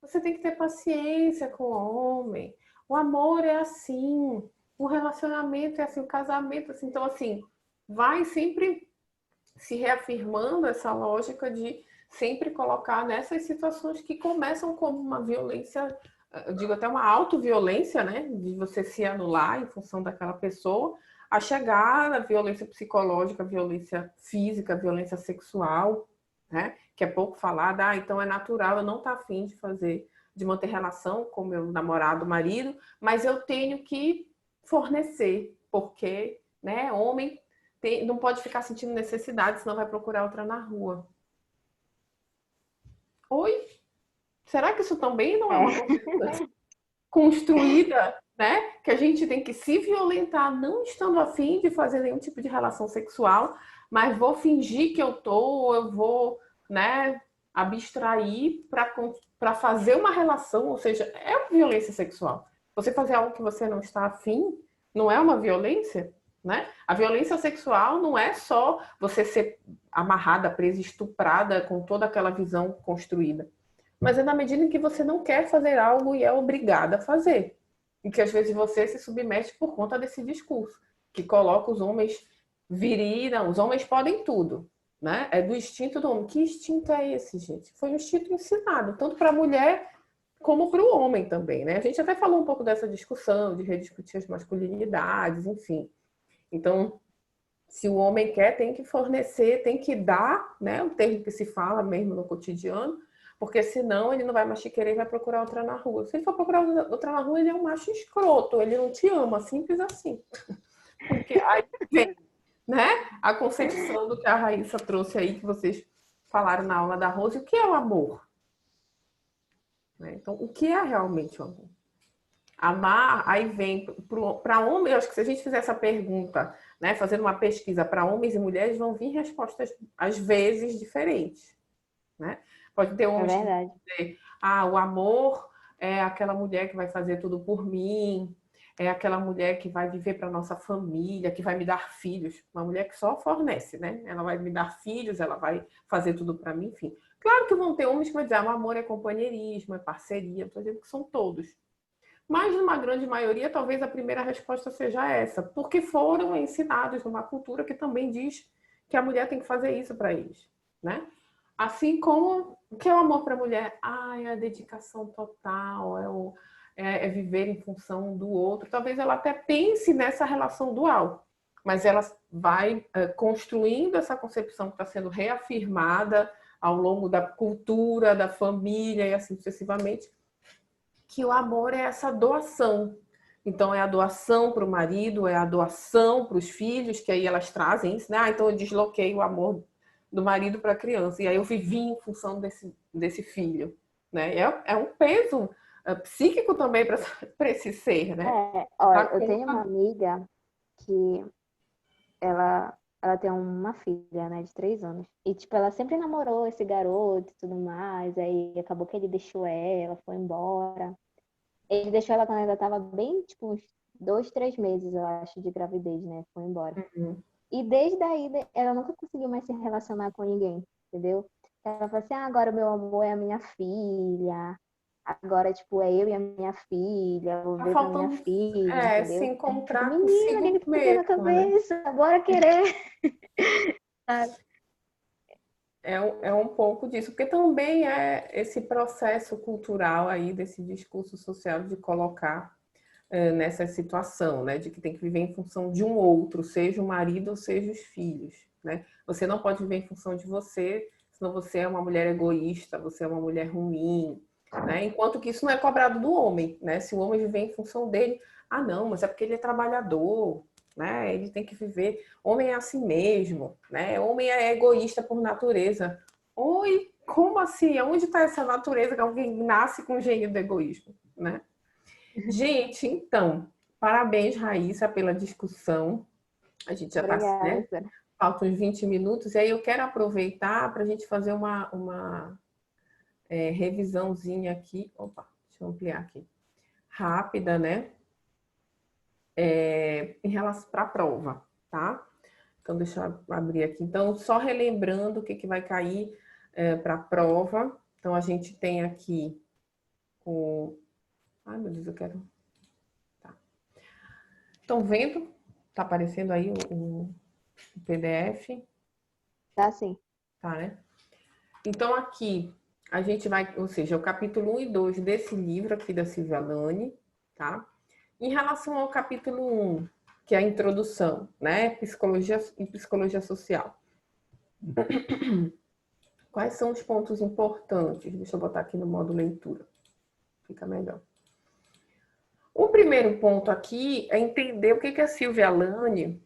Speaker 1: Você tem que ter paciência com o homem. O amor é assim, o relacionamento é assim, o casamento é assim. Então, assim, vai sempre se reafirmando essa lógica de sempre colocar nessas situações que começam como uma violência, eu digo até uma autoviolência, né? De você se anular em função daquela pessoa, a chegar na violência psicológica, violência física, violência sexual, né? Que é pouco falada, então é natural, eu não estou afim de manter relação com meu namorado, marido, mas eu tenho que fornecer, porque, né, homem não pode ficar sentindo necessidade, senão vai procurar outra na rua. Oi? Será que isso também não é uma coisa construída, né? Que a gente tem que se violentar, não estando afim de fazer nenhum tipo de relação sexual, mas vou fingir que eu eu vou, né, abstrair para fazer uma relação, ou seja, é uma violência sexual. Você fazer algo que você não está afim, não é uma violência? Né? A violência sexual não é só você ser amarrada, presa, estuprada com toda aquela visão construída. Mas é na medida em que você não quer fazer algo e é obrigada a fazer. E que às vezes você se submete por conta desse discurso, que coloca os homens viriram, os homens podem tudo. Né? É do instinto do homem. Que instinto é esse, gente? Foi um instinto ensinado, tanto para a mulher como para o homem também. Né? A gente até falou um pouco dessa discussão, de rediscutir as masculinidades, enfim. Então, se o homem quer, tem que fornecer, tem que dar, né? O termo que se fala mesmo no cotidiano, porque senão ele não vai mais te querer e vai procurar outra na rua. Se ele for procurar outra na rua, ele é um macho escroto, ele não te ama, simples assim. Porque aí vem, né? A concepção do que a Raíssa trouxe aí, que vocês falaram na aula da Rose, o que é o amor? Né? Então, o que é realmente o amor? Amar, aí vem para homem, eu acho que se a gente fizer essa pergunta, né, fazendo uma pesquisa para homens e mulheres, vão vir respostas, às vezes, diferentes. Né? Pode ter homens que vão dizer, o amor é aquela mulher que vai fazer tudo por mim, é aquela mulher que vai viver para a nossa família, que vai me dar filhos. Uma mulher que só fornece, né? Ela vai me dar filhos, ela vai fazer tudo para mim, enfim. Claro que vão ter homens que vão dizer, o amor é companheirismo, é parceria, estou dizendo que são todos. Mas, numa grande maioria, talvez a primeira resposta seja essa, porque foram ensinados numa cultura que também diz que a mulher tem que fazer isso para eles, né? Assim como, o que é o amor para a mulher? É a dedicação total, é viver em função do outro. Talvez ela até pense nessa relação dual, mas ela vai construindo essa concepção que está sendo reafirmada ao longo da cultura, da família e assim sucessivamente, que o amor é essa doação. Então, é a doação para o marido, é a doação para os filhos, que aí elas trazem isso, né? Então eu desloquei o amor do marido para a criança. E aí eu vivi em função desse filho, né? É um peso psíquico também para esse ser, né?
Speaker 3: Olha, eu tenho uma amiga que ela tem uma filha, né, de 3 anos. E, tipo, ela sempre namorou esse garoto e tudo mais. Aí acabou que ele deixou ela, foi embora. Ele deixou ela quando ela tava bem, tipo, uns 2, 3 meses, eu acho, de gravidez, né? Foi embora. E desde aí, ela nunca conseguiu mais se relacionar com ninguém, entendeu? Ela falou assim, agora o meu amor é a minha filha. Agora, tipo, é eu e a minha filha, vou
Speaker 1: Tá
Speaker 3: ver com a minha
Speaker 1: faltando
Speaker 3: filha,
Speaker 1: se
Speaker 3: entendeu? Tipo,
Speaker 1: encontrar
Speaker 3: menina, o que
Speaker 1: consigo
Speaker 3: que tu tem na
Speaker 1: mesmo, né?
Speaker 3: cabeça? Bora querer.
Speaker 1: É um pouco disso, porque também é esse processo cultural aí, desse discurso social de colocar nessa situação, né? De que tem que viver em função de um outro, seja o marido ou seja os filhos, né? Você não pode viver em função de você, senão você é uma mulher egoísta, você é uma mulher ruim, né? Enquanto que isso não é cobrado do homem, né? Se o homem viver em função dele, não, mas é porque ele é trabalhador, né? Ele tem que viver. Homem é assim mesmo, né? Homem é egoísta por natureza. Oi, como assim? Onde está essa natureza que alguém nasce com o gênio do egoísmo, né? Gente, então, parabéns, Raíssa, pela discussão. A gente já está,
Speaker 3: Obrigada,
Speaker 1: né?
Speaker 3: Sara.
Speaker 1: Faltam uns 20 minutos, e aí eu quero aproveitar para a gente fazer uma revisãozinha aqui. Opa, deixa eu ampliar aqui. Rápida, né? Em relação para a prova, tá? Então, deixa eu abrir aqui. Então, só relembrando o que vai cair para a prova. Então, a gente tem aqui o. Ai, meu Deus, eu quero. Tá. Estão vendo? Tá aparecendo aí o PDF?
Speaker 3: Tá sim.
Speaker 1: Tá, né? Então, aqui a gente vai, ou seja, o capítulo 1 e 2 desse livro aqui da Silvia Lani, tá? Em relação ao capítulo 1, que é a introdução, né? Psicologia e psicologia social. Quais são os pontos importantes? Deixa eu botar aqui no modo leitura. Fica melhor. O primeiro ponto aqui é entender o que a Silvia Lani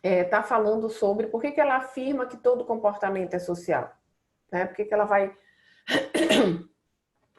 Speaker 1: está falando sobre, por que ela afirma que todo comportamento é social. Né? Por que ela vai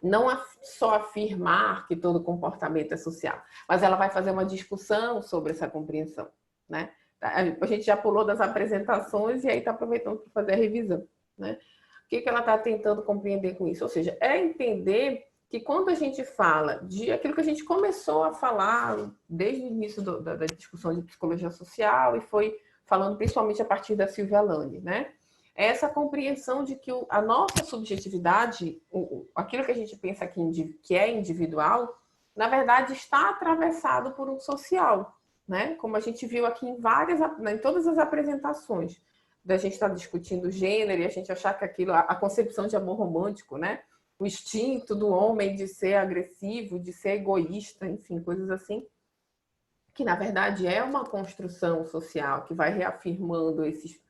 Speaker 1: não só afirmar que todo comportamento é social, mas ela vai fazer uma discussão sobre essa compreensão. Né? A gente já pulou das apresentações e aí está aproveitando para fazer a revisão. Né? O que ela está tentando compreender com isso? Ou seja, é entender que quando a gente fala de aquilo que a gente começou a falar desde o início da discussão de psicologia social e foi falando principalmente a partir da Silvia Lani, né? Essa compreensão de que a nossa subjetividade, aquilo que a gente pensa que é individual, na verdade está atravessado por um social, né? Como a gente viu aqui em todas as apresentações, da gente estar discutindo gênero e a gente achar que aquilo, a concepção de amor romântico, né? O instinto do homem de ser agressivo, de ser egoísta, enfim, coisas assim, que na verdade é uma construção social que vai reafirmando esses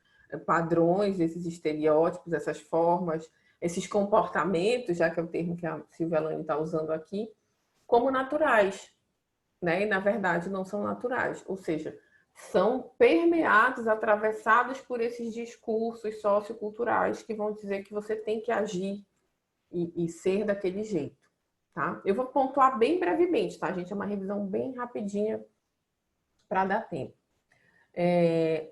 Speaker 1: padrões, esses estereótipos, essas formas, esses comportamentos, já que é o termo que a Silvia Lani está usando aqui, como naturais, né? E na verdade não são naturais, ou seja, são permeados, atravessados por esses discursos socioculturais que vão dizer que você tem que agir e ser daquele jeito, tá? Eu vou pontuar bem brevemente, tá, gente? É uma revisão bem rapidinha para dar tempo.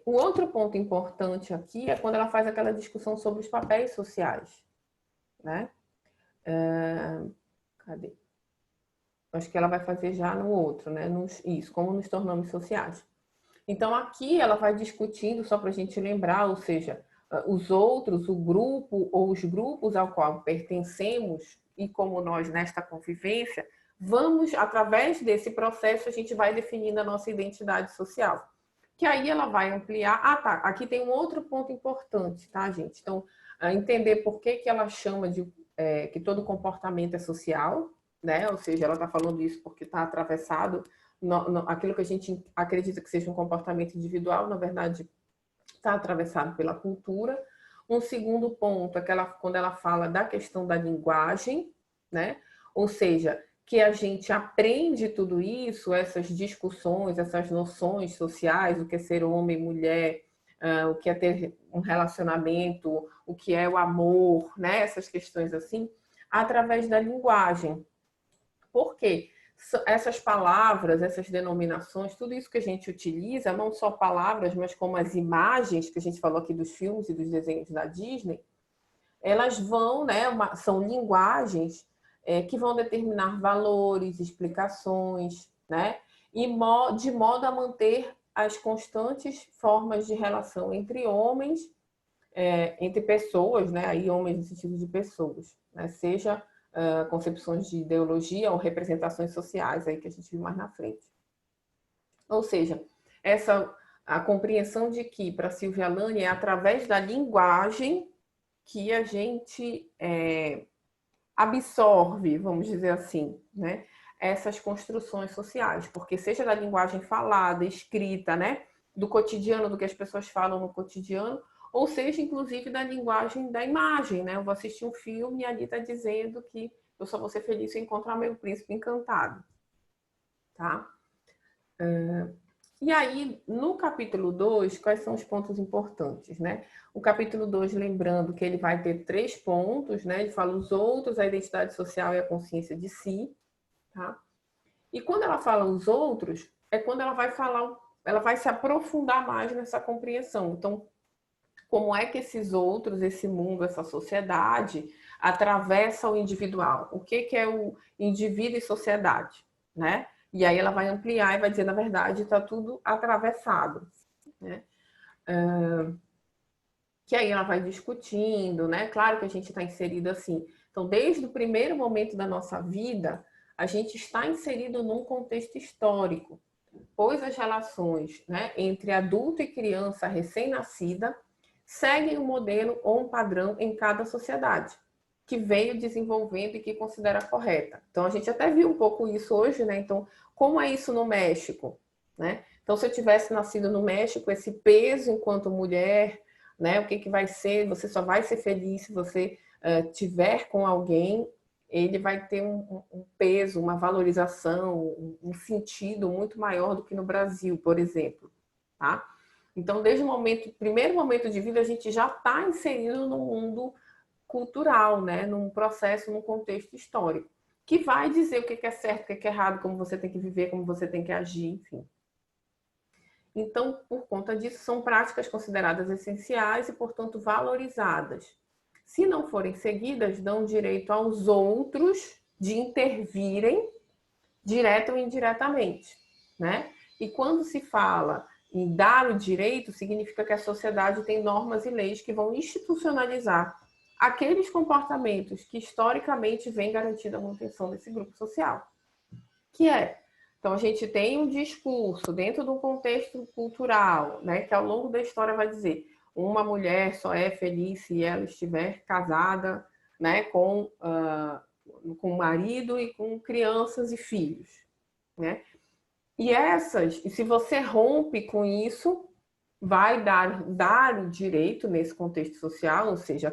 Speaker 1: O outro ponto importante aqui é quando ela faz aquela discussão sobre os papéis sociais, né? Cadê? Acho que ela vai fazer já no outro, né? Isso, como nos tornamos sociais. Então, aqui ela vai discutindo, só para a gente lembrar, ou seja, os outros, o grupo ou os grupos ao qual pertencemos e como nós nesta convivência, vamos, através desse processo, a gente vai definindo a nossa identidade social. Que aí ela vai ampliar. Tá, aqui tem um outro ponto importante, tá, gente? Então, entender por que ela chama de que todo comportamento é social, né? Ou seja, ela está falando isso porque está atravessado aquilo que a gente acredita que seja um comportamento individual, na verdade, está atravessado pela cultura. Um segundo ponto é que quando ela fala da questão da linguagem, né? Ou seja, que a gente aprende tudo isso, essas discussões, essas noções sociais, o que é ser homem, mulher, o que é ter um relacionamento, o que é o amor, né? Essas questões assim, através da linguagem. Por quê? Essas palavras, essas denominações, tudo isso que a gente utiliza, não só palavras, mas como as imagens que a gente falou aqui dos filmes e dos desenhos da Disney, elas vão, né, são linguagens que vão determinar valores, explicações, né, e de modo a manter as constantes formas de relação entre homens, entre pessoas, né, aí homens no sentido de pessoas, né, seja concepções de ideologia ou representações sociais, aí que a gente viu mais na frente. Ou seja, a compreensão de que, para Silvia Lani, é através da linguagem que a gente absorve, vamos dizer assim, né, essas construções sociais, porque seja da linguagem falada, escrita, né, do cotidiano, do que as pessoas falam no cotidiano, ou seja, inclusive, da linguagem da imagem, né? Eu vou assistir um filme e ali está dizendo que eu só vou ser feliz se encontrar meu príncipe encantado, tá? E aí, no capítulo 2, quais são os pontos importantes, né? O capítulo 2, lembrando que ele vai ter 3 pontos, né? Ele fala os outros, a identidade social e a consciência de si, tá? E quando ela fala os outros, é quando ela vai se aprofundar mais nessa compreensão. Então, como é que esses outros, esse mundo, essa sociedade, atravessa o individual? O que é o indivíduo e sociedade, né? E aí ela vai ampliar e vai dizer, na verdade, está tudo atravessado, né? Que aí ela vai discutindo, né? Claro que a gente está inserido assim. Então, desde o primeiro momento da nossa vida, a gente está inserido num contexto histórico, pois as relações, né, entre adulto e criança recém-nascida seguem um modelo ou um padrão em cada sociedade, que veio desenvolvendo e que considera correta. Então, a gente até viu um pouco isso hoje, né? Então, como é isso no México, né? Então, se eu tivesse nascido no México, esse peso enquanto mulher, né? O que vai ser? Você só vai ser feliz se você tiver com alguém. Ele vai ter um peso, uma valorização, um sentido muito maior do que no Brasil, por exemplo, tá? Então, desde o primeiro momento de vida, a gente já está inserido no mundo cultural, né? Num processo, num contexto histórico, que vai dizer o que é certo, o que é errado, como você tem que viver, como você tem que agir, enfim. Então, por conta disso, são práticas consideradas essenciais e, portanto, valorizadas. Se não forem seguidas, dão direito aos outros de intervirem direto ou indiretamente, né? E quando se fala em dar o direito, significa que a sociedade tem normas e leis que vão institucionalizar aqueles comportamentos que historicamente vêm garantindo a manutenção desse grupo social. Que é, então a gente tem um discurso dentro de um contexto cultural, né, que ao longo da história vai dizer uma mulher só é feliz se ela estiver casada, né, com o marido e com crianças e filhos, né? E se você rompe com isso, vai dar o direito nesse contexto social, ou seja,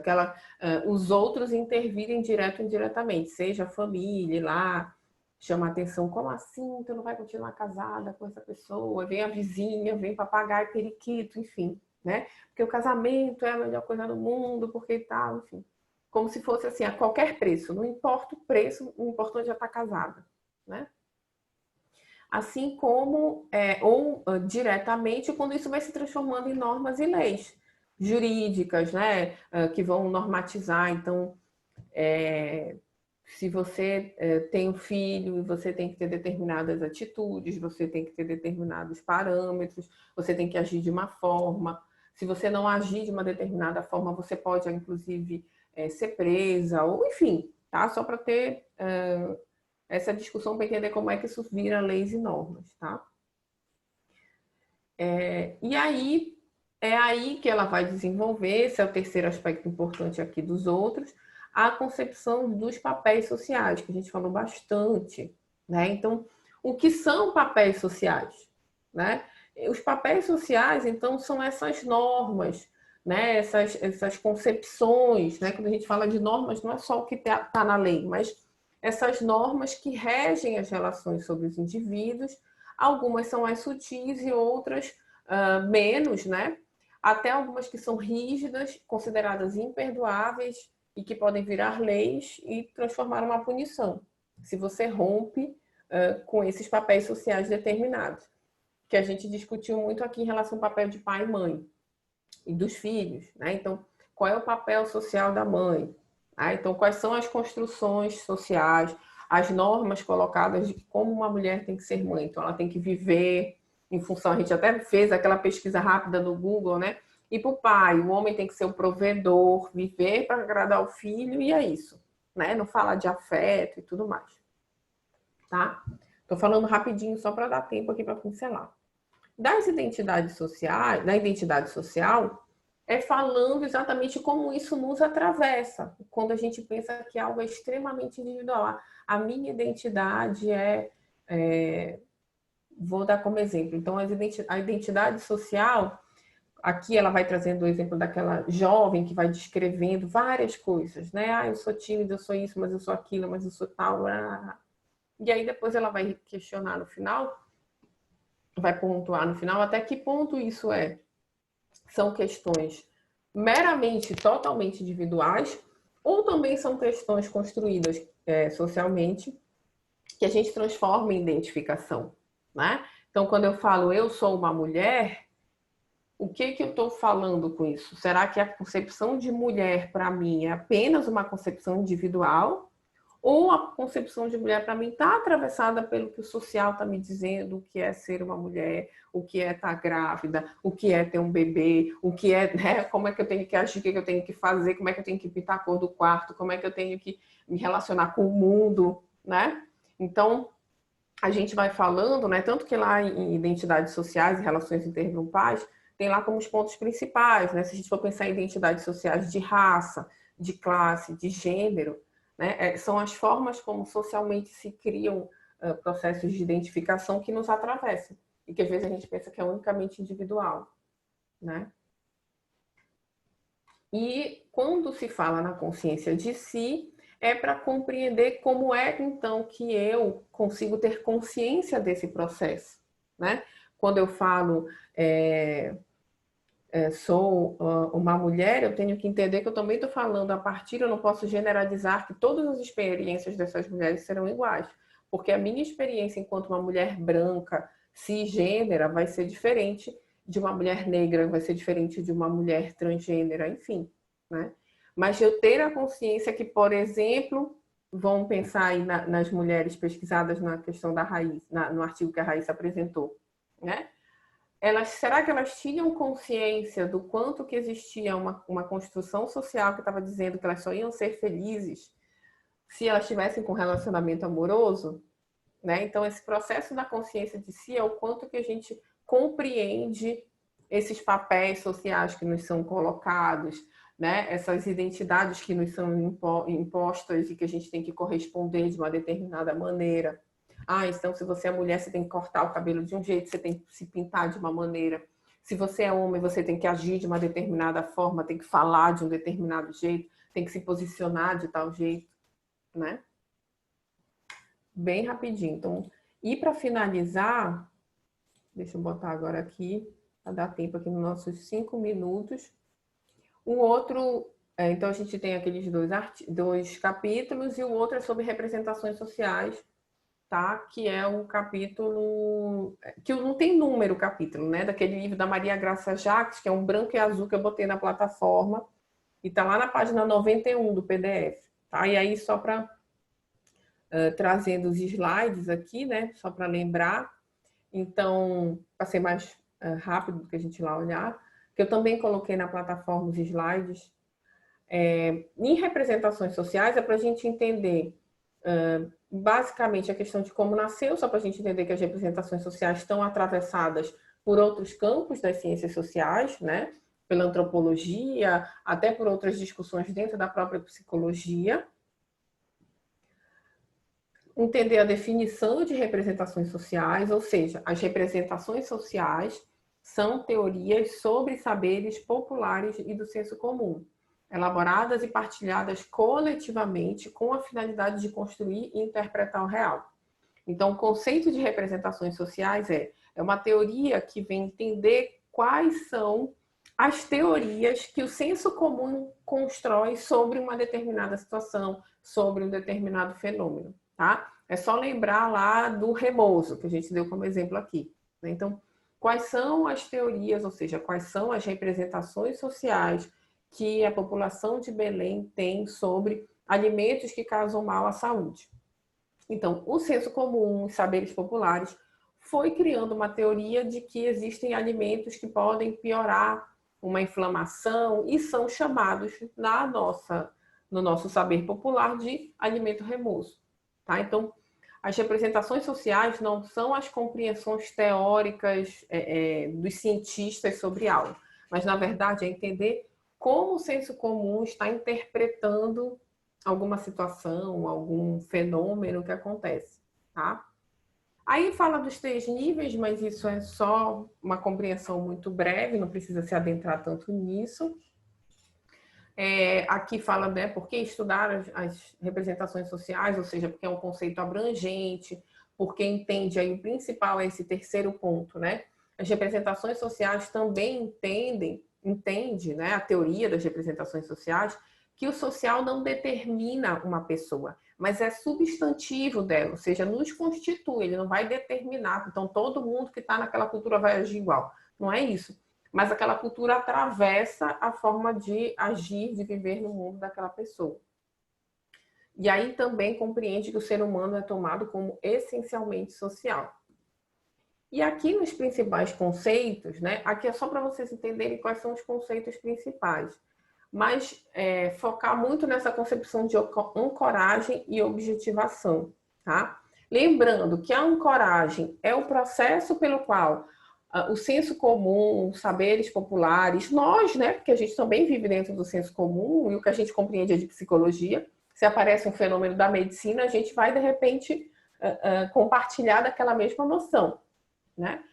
Speaker 1: os outros intervirem direto ou indiretamente, seja a família lá, chama a atenção, como assim? Tu não vai continuar casada com essa pessoa? Vem a vizinha, vem papagaio, periquito, enfim, né? Porque o casamento é a melhor coisa do mundo, porque tal, enfim. Como se fosse assim, a qualquer preço, não importa o preço, o importante é estar casada, né? Assim como, ou diretamente, quando isso vai se transformando em normas e leis jurídicas, né, que vão normatizar. Então, se você tem um filho, você tem que ter determinadas atitudes, você tem que ter determinados parâmetros, você tem que agir de uma forma. Se você não agir de uma determinada forma, você pode, inclusive, ser presa, ou enfim, tá? Só para ter essa discussão para entender como é que isso vira leis e normas, tá? E aí, é aí que ela vai desenvolver, esse é o terceiro aspecto importante aqui dos outros, a concepção dos papéis sociais, que a gente falou bastante, né? Então, o que são papéis sociais, né? Os papéis sociais, então, são essas normas, né? Essas concepções, né? Quando a gente fala de normas, não é só o que está na lei, mas essas normas que regem as relações sobre os indivíduos. Algumas são mais sutis e outras menos, né? até algumas que são rígidas, consideradas imperdoáveis e que podem virar leis e transformar uma punição, se você rompe com esses papéis sociais determinados, que a gente discutiu muito aqui em relação ao papel de pai e mãe e dos filhos, né? Então, qual é o papel social da mãe? Então, quais são as construções sociais, as normas colocadas de como uma mulher tem que ser mãe? Então, ela tem que viver em função, a gente até fez aquela pesquisa rápida no Google, né? E para o pai, o homem tem que ser o provedor, viver para agradar o filho, e é isso, né? Não falar de afeto e tudo mais, tá? Estou falando rapidinho só para dar tempo aqui para pincelar. Das identidades sociais, da identidade social, é falando exatamente como isso nos atravessa, quando a gente pensa que algo é extremamente individual. A minha identidade vou dar como exemplo. Então, a identidade social, aqui ela vai trazendo o exemplo daquela jovem que vai descrevendo várias coisas, né? Eu sou tímida, eu sou isso, mas eu sou aquilo, mas eu sou tal. E aí depois ela vai questionar no final, vai pontuar no final até que ponto isso são questões meramente, totalmente individuais, ou também são questões construídas socialmente, que a gente transforma em identificação, né? Então, quando eu falo eu sou uma mulher, o que eu estou falando com isso? Será que a concepção de mulher, para mim, é apenas uma concepção individual? Ou a concepção de mulher, para mim, está atravessada pelo que o social está me dizendo, o que é ser uma mulher, o que é estar grávida, o que é ter um bebê, o que é, né, como é que eu tenho que agir, o que eu tenho que fazer, como é que eu tenho que pintar a cor do quarto, como é que eu tenho que me relacionar com o mundo, né? Então, a gente vai falando, né, tanto que lá em identidades sociais e relações intergrupais, tem lá como os pontos principais, né? Se a gente for pensar em identidades sociais de raça, de classe, de gênero, né? São as formas como socialmente se criam processos de identificação que nos atravessam e que às vezes a gente pensa que é unicamente individual, né? E quando se fala na consciência de si, é para compreender como é então que eu consigo ter consciência desse processo, né? Quando eu falo sou uma mulher, eu tenho que entender que eu também estou falando a partir, eu não posso generalizar que todas as experiências dessas mulheres serão iguais, porque a minha experiência enquanto uma mulher branca, cisgênera, vai ser diferente de uma mulher negra, vai ser diferente de uma mulher transgênera, enfim, né? Mas eu ter a consciência que, por exemplo, vamos pensar aí nas mulheres pesquisadas na questão da Raiz, no artigo que a Raiz apresentou, né? Será que elas tinham consciência do quanto que existia uma construção social que estava dizendo que elas só iam ser felizes se elas estivessem com relacionamento amoroso? Né? Então, esse processo da consciência de si é o quanto que a gente compreende esses papéis sociais que nos são colocados, né? Essas identidades que nos são impostas e que a gente tem que corresponder de uma determinada maneira. Então, se você é mulher, você tem que cortar o cabelo de um jeito, você tem que se pintar de uma maneira. Se você é homem, você tem que agir de uma determinada forma, tem que falar de um determinado jeito, tem que se posicionar de tal jeito, né? Bem rapidinho. Então, e para finalizar, deixa eu botar agora aqui, para dar tempo aqui nos nossos 5 minutos. Um outro, então a gente tem aqueles dois capítulos, e o outro é sobre representações sociais, tá? Que é um capítulo que não tem número o capítulo, né? Daquele livro da Maria Graça Jacques, que é um branco e azul que eu botei na plataforma e tá lá na página 91 do PDF, tá? E aí só para trazendo os slides aqui, né? Só para lembrar. Então, para ser mais rápido do que a gente lá olhar, que eu também coloquei na plataforma os slides. Em representações sociais é para a gente entender basicamente a questão de como nasceu, só para a gente entender que as representações sociais estão atravessadas por outros campos das ciências sociais, né? Pela antropologia, até por outras discussões dentro da própria psicologia. Entender a definição de representações sociais, ou seja, as representações sociais são teorias sobre saberes populares e do senso comum, elaboradas e partilhadas coletivamente com a finalidade de construir e interpretar o real. Então, o conceito de representações sociais é uma teoria que vem entender quais são as teorias que o senso comum constrói sobre uma determinada situação, sobre um determinado fenômeno, tá? É só lembrar lá do remoso, que a gente deu como exemplo aqui, né? Então, quais são as teorias, ou seja, quais são as representações sociais que a população de Belém tem sobre alimentos que causam mal à saúde? Então, o senso comum, os saberes populares, foi criando uma teoria de que existem alimentos que podem piorar uma inflamação e são chamados no nosso saber popular de alimento remoso. Tá? Então, as representações sociais não são as compreensões teóricas dos cientistas sobre algo, mas, na verdade, é entender como o senso comum está interpretando alguma situação, algum fenômeno que acontece, tá? Aí fala dos 3 níveis, mas isso é só uma compreensão muito breve, não precisa se adentrar tanto nisso. Aqui fala, né, por que estudar as representações sociais, ou seja, porque é um conceito abrangente, porque entende aí o principal é esse terceiro ponto, né? As representações sociais também entende, né, a teoria das representações sociais, que o social não determina uma pessoa, mas é substantivo dela, ou seja, nos constitui, ele não vai determinar, então todo mundo que está naquela cultura vai agir igual. Não é isso. Mas aquela cultura atravessa a forma de agir, de viver no mundo daquela pessoa. E aí também compreende que o ser humano é tomado como essencialmente social. E aqui nos principais conceitos, né? Aqui é só para vocês entenderem quais são os conceitos principais. Mas focar muito nessa concepção de ancoragem e objetivação, tá? Lembrando que a ancoragem é o processo pelo qual o senso comum, os saberes populares, nós, né, porque a gente também vive dentro do senso comum e o que a gente compreende é de psicologia. Se aparece um fenômeno da medicina, a gente vai, de repente, compartilhar daquela mesma noção, né?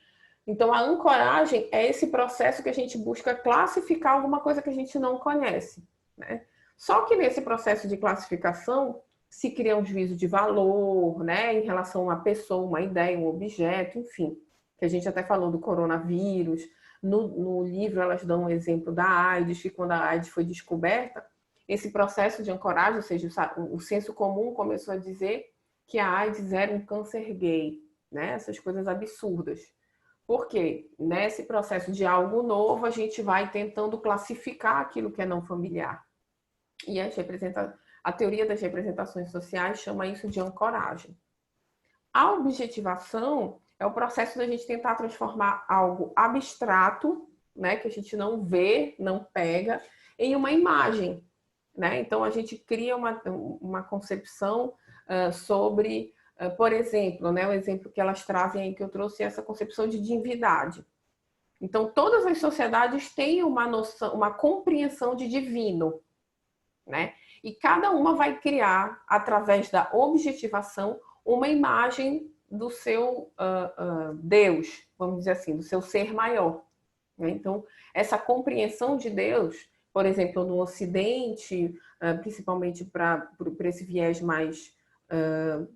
Speaker 1: Então, a ancoragem é esse processo que a gente busca classificar alguma coisa que a gente não conhece, né? Só que nesse processo de classificação se cria um juízo de valor, né, em relação a uma pessoa, uma ideia, um objeto, enfim, que a gente até falou do coronavírus. No livro elas dão um exemplo da AIDS, que quando a AIDS foi descoberta, esse processo de ancoragem, ou seja, o senso comum começou a dizer que a AIDS era um câncer gay, né? Essas coisas absurdas. Porque nesse processo de algo novo, a gente vai tentando classificar aquilo que é não familiar. E a teoria das representações sociais chama isso de ancoragem. A objetivação é o processo da gente tentar transformar algo abstrato, né, que a gente não vê, não pega, em uma imagem, né? Então a gente cria uma concepção sobre, por exemplo, né, o exemplo que elas trazem aí que eu trouxe é essa concepção de divindade. Então todas as sociedades têm uma noção, uma compreensão de divino, né? E cada uma vai criar através da objetivação uma imagem do seu Deus, vamos dizer assim, do seu ser maior, né? Então, essa compreensão de Deus, por exemplo, no Ocidente, principalmente para esse viés mais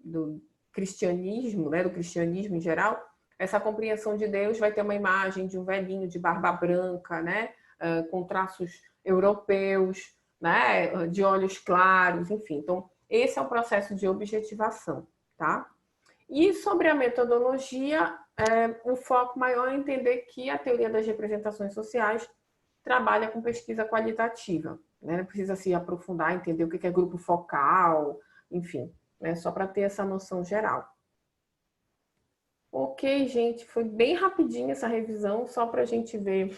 Speaker 1: do cristianismo, né, do cristianismo em geral, essa compreensão de Deus vai ter uma imagem de um velhinho de barba branca, né, com traços europeus, né, de olhos claros, enfim. Então, esse é o processo de objetivação, tá? E sobre a metodologia, o foco maior é entender que a teoria das representações sociais trabalha com pesquisa qualitativa, né? Precisa se aprofundar, entender o que é grupo focal, enfim, né? Só para ter essa noção geral. Ok, gente, foi bem rapidinho essa revisão, só para a gente ver,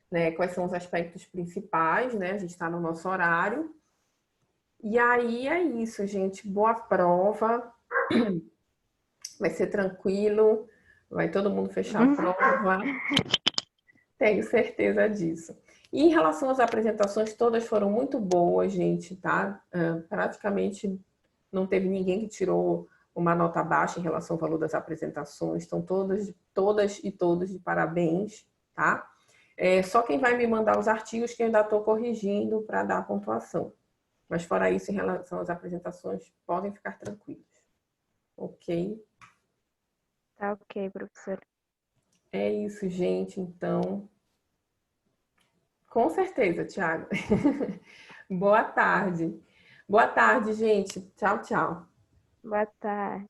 Speaker 1: né, quais são os aspectos principais, né? A gente está no nosso horário. E aí é isso, gente. Boa prova. Vai ser tranquilo. Vai todo mundo fechar a prova. Tenho certeza disso. E em relação às apresentações, todas foram muito boas, gente, tá? Praticamente não teve ninguém que tirou uma nota baixa em relação ao valor das apresentações. Estão todas e todos de parabéns, tá? Só quem vai me mandar os artigos que eu ainda estou corrigindo para dar a pontuação. Mas fora isso, em relação às apresentações, podem ficar tranquilos. Ok?
Speaker 3: Tá ok, professora.
Speaker 1: É isso, gente. Então, Com certeza, Tiago. Boa tarde. Boa tarde, gente. Tchau, tchau.
Speaker 3: Boa tarde.